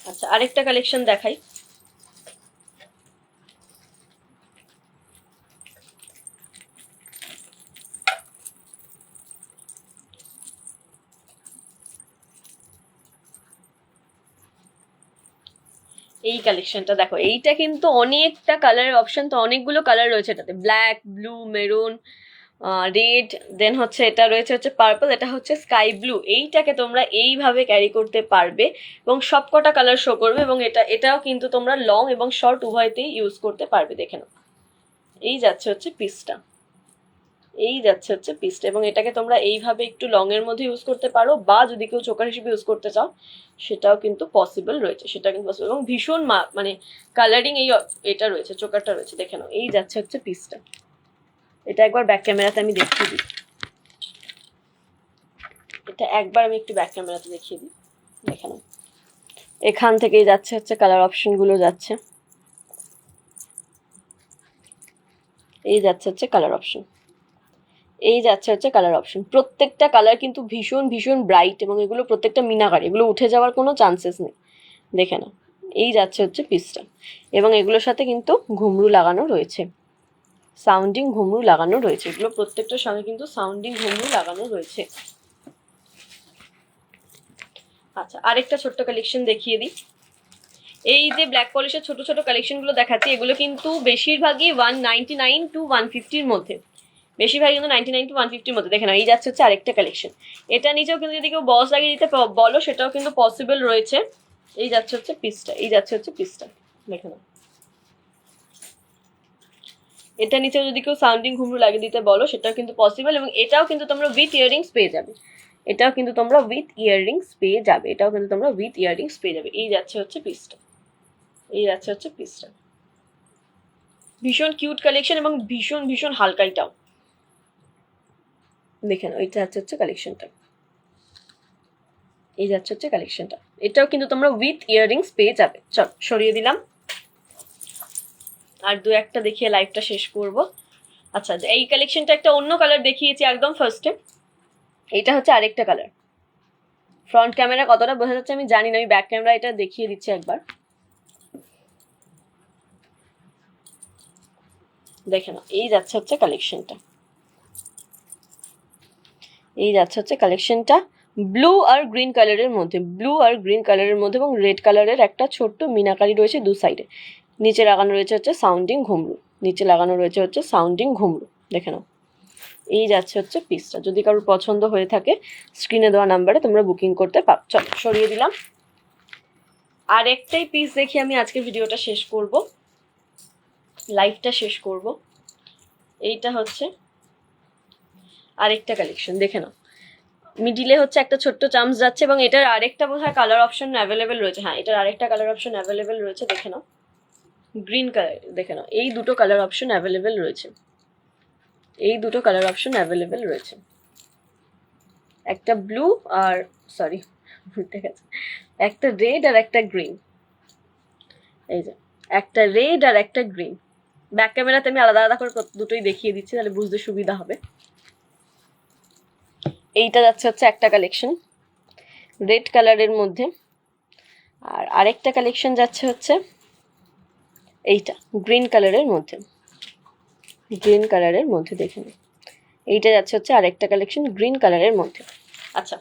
আচ্ছা, আরেকটা কালেকশন দেখাই। এই কালেকশনটা দেখো, এইটা কিন্তু অনেকটা কালারের অপশন, তো অনেকগুলো কালার রয়েছে এটাতে, ব্ল্যাক, ব্লু, মেরুন, রেড, দেন হচ্ছে এটা রয়েছে হচ্ছে পার্পল, এটা হচ্ছে স্কাই ব্লু। এইটাকে তোমরা এইভাবে ক্যারি করতে পারবে এবং সবকটা কালার শো করবে, এবং এটাও কিন্তু তোমরা লং এবং শর্ট উভয়তেই ইউজ করতে পারবে। দেখে নাও, এই যাচ্ছে হচ্ছে পিসটা, এই যাচ্ছে হচ্ছে পিসটা, এবং এটাকে তোমরা এইভাবে একটু লং এর মধ্যে ইউজ করতে পারো, বা যদি কেউ চোকার হিসেবে ইউজ করতে চাও সেটাও কিন্তু পসিবল রয়েছে, সেটা কিন্তু পসিবল। এবং ভীষণ মানে কালারিং এই এটা রয়েছে, চোকারটা রয়েছে, দেখে নাও। এই যাচ্ছে হচ্ছে পিসটা, এটা একবার ব্যাক ক্যামেরাতে আমি দেখিয়ে দিই, এটা একবার আমি একটু ব্যাক ক্যামেরাতে দেখিয়ে দিই, দেখে নাও। এখান থেকেই যাচ্ছে হচ্ছে কালার অপশন গুলো যাচ্ছে, এই যাচ্ছে হচ্ছে কালার অপশন, এই যাচ্ছে হচ্ছে কালার অপশন। প্রত্যেকটা কালার কিন্তু ভীষণ ভীষণ ব্রাইট, এবং এগুলো প্রত্যেকটা মিনাকারি, এগুলো উঠে যাওয়ার কোনো চান্সেস নেই, দেখে নাও। এই যাচ্ছে হচ্ছে পিসটা, এবং এগুলোর সাথে কিন্তু ঘুমরু লাগানো রয়েছে, সাউন্ডিং ঘুমরু লাগানো রয়েছে, এগুলো প্রত্যেকটার সঙ্গে কিন্তু সাউন্ডিং ঘুমরু লাগানো রয়েছে। আচ্ছা, আরেকটা ছোট্ট কালেকশন দেখিয়ে দিই। এই যে ব্ল্যাক পলিশের ছোট ছোট কালেকশনগুলো দেখাচ্ছি, এগুলো কিন্তু বেশিরভাগই 199 to 150-র মধ্যে, বেশিরভাগই কিন্তু 99 to 150-র মধ্যে। দেখে নাও, এই যাচ্ছে হচ্ছে আরেকটা কালেকশন। এটা নিচেও কিন্তু যদি কেউ বস লাগিয়ে দিতে বলো সেটাও কিন্তু পসিবল রয়েছে। এই যাচ্ছে হচ্ছে পিসটা, এই যাচ্ছে হচ্ছে পিসটা, দেখে নাও। এটা নিচেও যদি কেউ সাউন্ডিং ঘুমরু লাগিয়ে দিতে বলো সেটাও কিন্তু পসিবল, এবং এটাও কিন্তু তোমরা উইথ ইয়াররিংস পেয়ে যাবে, এটাও কিন্তু তোমরা উইথ ইয়াররিংস পেয়ে যাবে, এটাও কিন্তু তোমরা উইথ ইয়াররিংস পেয়ে যাবে। এই যাচ্ছে হচ্ছে পিসটা, এই যাচ্ছে হচ্ছে পিসটা, ভীষণ কিউট কালেকশন এবং ভীষণ ভীষণ হালকা। এটাও দেখে নাও, এটা হচ্ছে কালেকশনটা, এই যাচ্ছে হচ্ছে কালেকশনটা, এটাও কিন্তু তোমরা উইথ ইয়াররিংস পেয়ে যাবে। চল সরিয়ে দিলাম, আর দু একটা দেখিয়ে লাইভটা শেষ করব। আচ্ছা, এই কালেকশনটা একটা অন্য কালার দেখিয়েছি একদম ফার্স্টে, এটা হচ্ছে আরেকটা কালার। ফ্রন্ট ক্যামেরা কতটা বোঝা যাচ্ছে আমি জানি না, আমি ব্যাক ক্যামেরা এটা দেখিয়ে দিচ্ছি একবার, দেখে নাও। এই যাচ্ছে হচ্ছে কালেকশনটা, এই যাচ্ছে হচ্ছে কালেকশনটা ব্লু আর গ্রিন কালারের মধ্যে, ব্লু আর গ্রিন কালারের মধ্যে, এবং রেড কালারের একটা ছোট্ট মিনাকারি রয়েছে দু সাইডে। নিচে লাগানো রয়েছে হচ্ছে সাউন্ডিং ঘুমরু, নিচে লাগানো রয়েছে হচ্ছে সাউন্ডিং ঘুমরু, দেখে নাও। এই যাচ্ছে হচ্ছে পিসটা, যদি কারোর পছন্দ হয়ে থাকে স্ক্রিনে দেওয়া নাম্বারে তোমরা বুকিং করতে পারো। চলো সরিয়ে দিলাম। আর একটাই পিস দেখি আমি আজকে ভিডিওটা শেষ করব, লাইভটা শেষ করব। এইটা হচ্ছে আরেকটা কালেকশন, দেখে নাও। মিডিলে হচ্ছে একটা ছোট্ট চামচ যাচ্ছে এবং এটার আরেকটা বোধহয় কালার অপশন অ্যাভেলেবেল রয়েছে। হ্যাঁ, এটার আরেকটা কালার অপশন অ্যাভেলেবেল রয়েছে, দেখে নাও। গ্রিন কালার, দেখে নাও। এই দুটো কালার অপশন অ্যাভেলেবেল রয়েছে, এই দুটো কালার অপশন অ্যাভেলেবেল রয়েছে। একটা ব্লু আর সরি ঠিক আছে, একটা রেড আর একটা গ্রিন। এই যে একটা রেড আর একটা গ্রিন। ব্যাক ক্যামেরাতে আমি আলাদা আলাদা করে দুটোই দেখিয়ে দিচ্ছি, তাহলে বুঝতে সুবিধা হবে। এইটা যাচ্ছে হচ্ছে একটা কালেকশন রেড কালারের মধ্যে, আর আরেকটা কালেকশন যাচ্ছে হচ্ছে এইটা গ্রিন কালারের মধ্যে। গ্রিন কালারের মধ্যে দেখে নিই, এইটা যাচ্ছে হচ্ছে আরেকটা কালেকশন গ্রিন কালারের মধ্যে। আচ্ছা,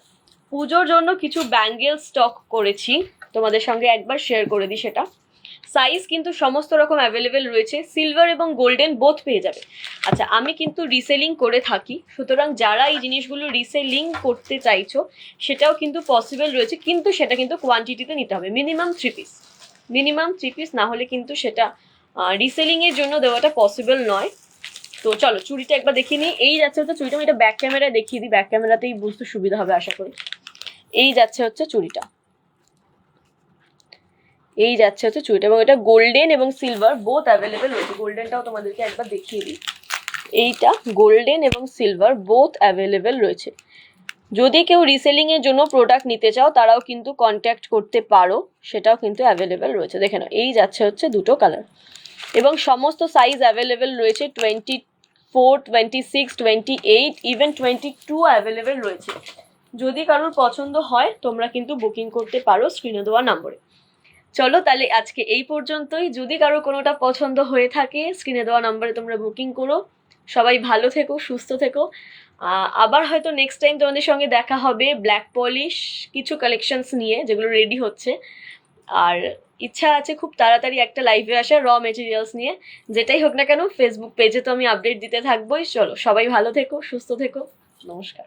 পুজোর জন্য কিছু ব্যাঙ্গেল স্টক করেছি, তোমাদের সঙ্গে একবার শেয়ার করে দিই সেটা। সাইজ কিন্তু সমস্ত রকম অ্যাভেলেবেল রয়েছে, সিলভার এবং গোল্ডেন বোথ পেয়ে যাবে। আচ্ছা, আমি কিন্তু রিসেলিং করে থাকি, সুতরাং যারা এই জিনিসগুলো রিসেলিং করতে চাইছো সেটাও কিন্তু পসিবল রয়েছে, কিন্তু সেটা কিন্তু কোয়ান্টিটিতে নিতে হবে, মিনিমাম 3 পিস। মিনিমাম 3 পিস না হলে কিন্তু সেটা রিসেলিংয়ের জন্য দেওয়াটা পসিবল নয়। তো চলো চুড়িটা একবার দেখিয়ে নিই। এই যাচ্ছে হচ্ছে চুড়িটা, আমি এটা ব্যাক ক্যামেরায় দেখিয়ে দিই, ব্যাক ক্যামেরাতেই বুঝতে সুবিধা হবে আশা করি। এই যাচ্ছে হচ্ছে চুড়িটা, এই যাচ্ছে হচ্ছে চুড়িটা, এবং এটা গোল্ডেন এবং সিলভার বোথ অ্যাভেলেবেল রয়েছে। গোল্ডেনটাও তোমাদেরকে একবার দেখিয়ে দিই, এইটা গোল্ডেন এবং সিলভার বোথ অ্যাভেলেবেল রয়েছে। যদি কেউ রিসেলিংয়ের জন্য প্রোডাক্ট নিতে চাও তারাও কিন্তু কন্ট্যাক্ট করতে পারো, সেটাও কিন্তু অ্যাভেলেবেল রয়েছে। দেখে নাও, এই যাচ্ছে হচ্ছে দুটো কালার, এবং সমস্ত সাইজ অ্যাভেলেবেল রয়েছে। 24, 26, 28, ইভেন 22 অ্যাভেলেবেল রয়েছে। যদি কারোর পছন্দ হয় তোমরা কিন্তু বুকিং করতে পারো স্ক্রিনে দেওয়া নম্বরে। চলো তাহলে আজকে এই পর্যন্তই। যদি কারো কোনোটা পছন্দ হয়ে থাকে স্ক্রিনে দেওয়া নম্বরে তোমরা বুকিং করো। সবাই ভালো থেকো, সুস্থ থেকো। আবার হয়তো নেক্সট টাইম তোমাদের সঙ্গে দেখা হবে ব্ল্যাক পলিশ কিছু কালেকশনস নিয়ে, যেগুলো রেডি হচ্ছে। আর ইচ্ছা আছে খুব তাড়াতাড়ি একটা লাইভে আসা র মেটেরিয়ালস নিয়ে। যেটাই হোক না কেন ফেসবুক পেজে তো আমি আপডেট দিতে থাকবোই। চলো সবাই ভালো থেকো, সুস্থ থেকো, নমস্কার।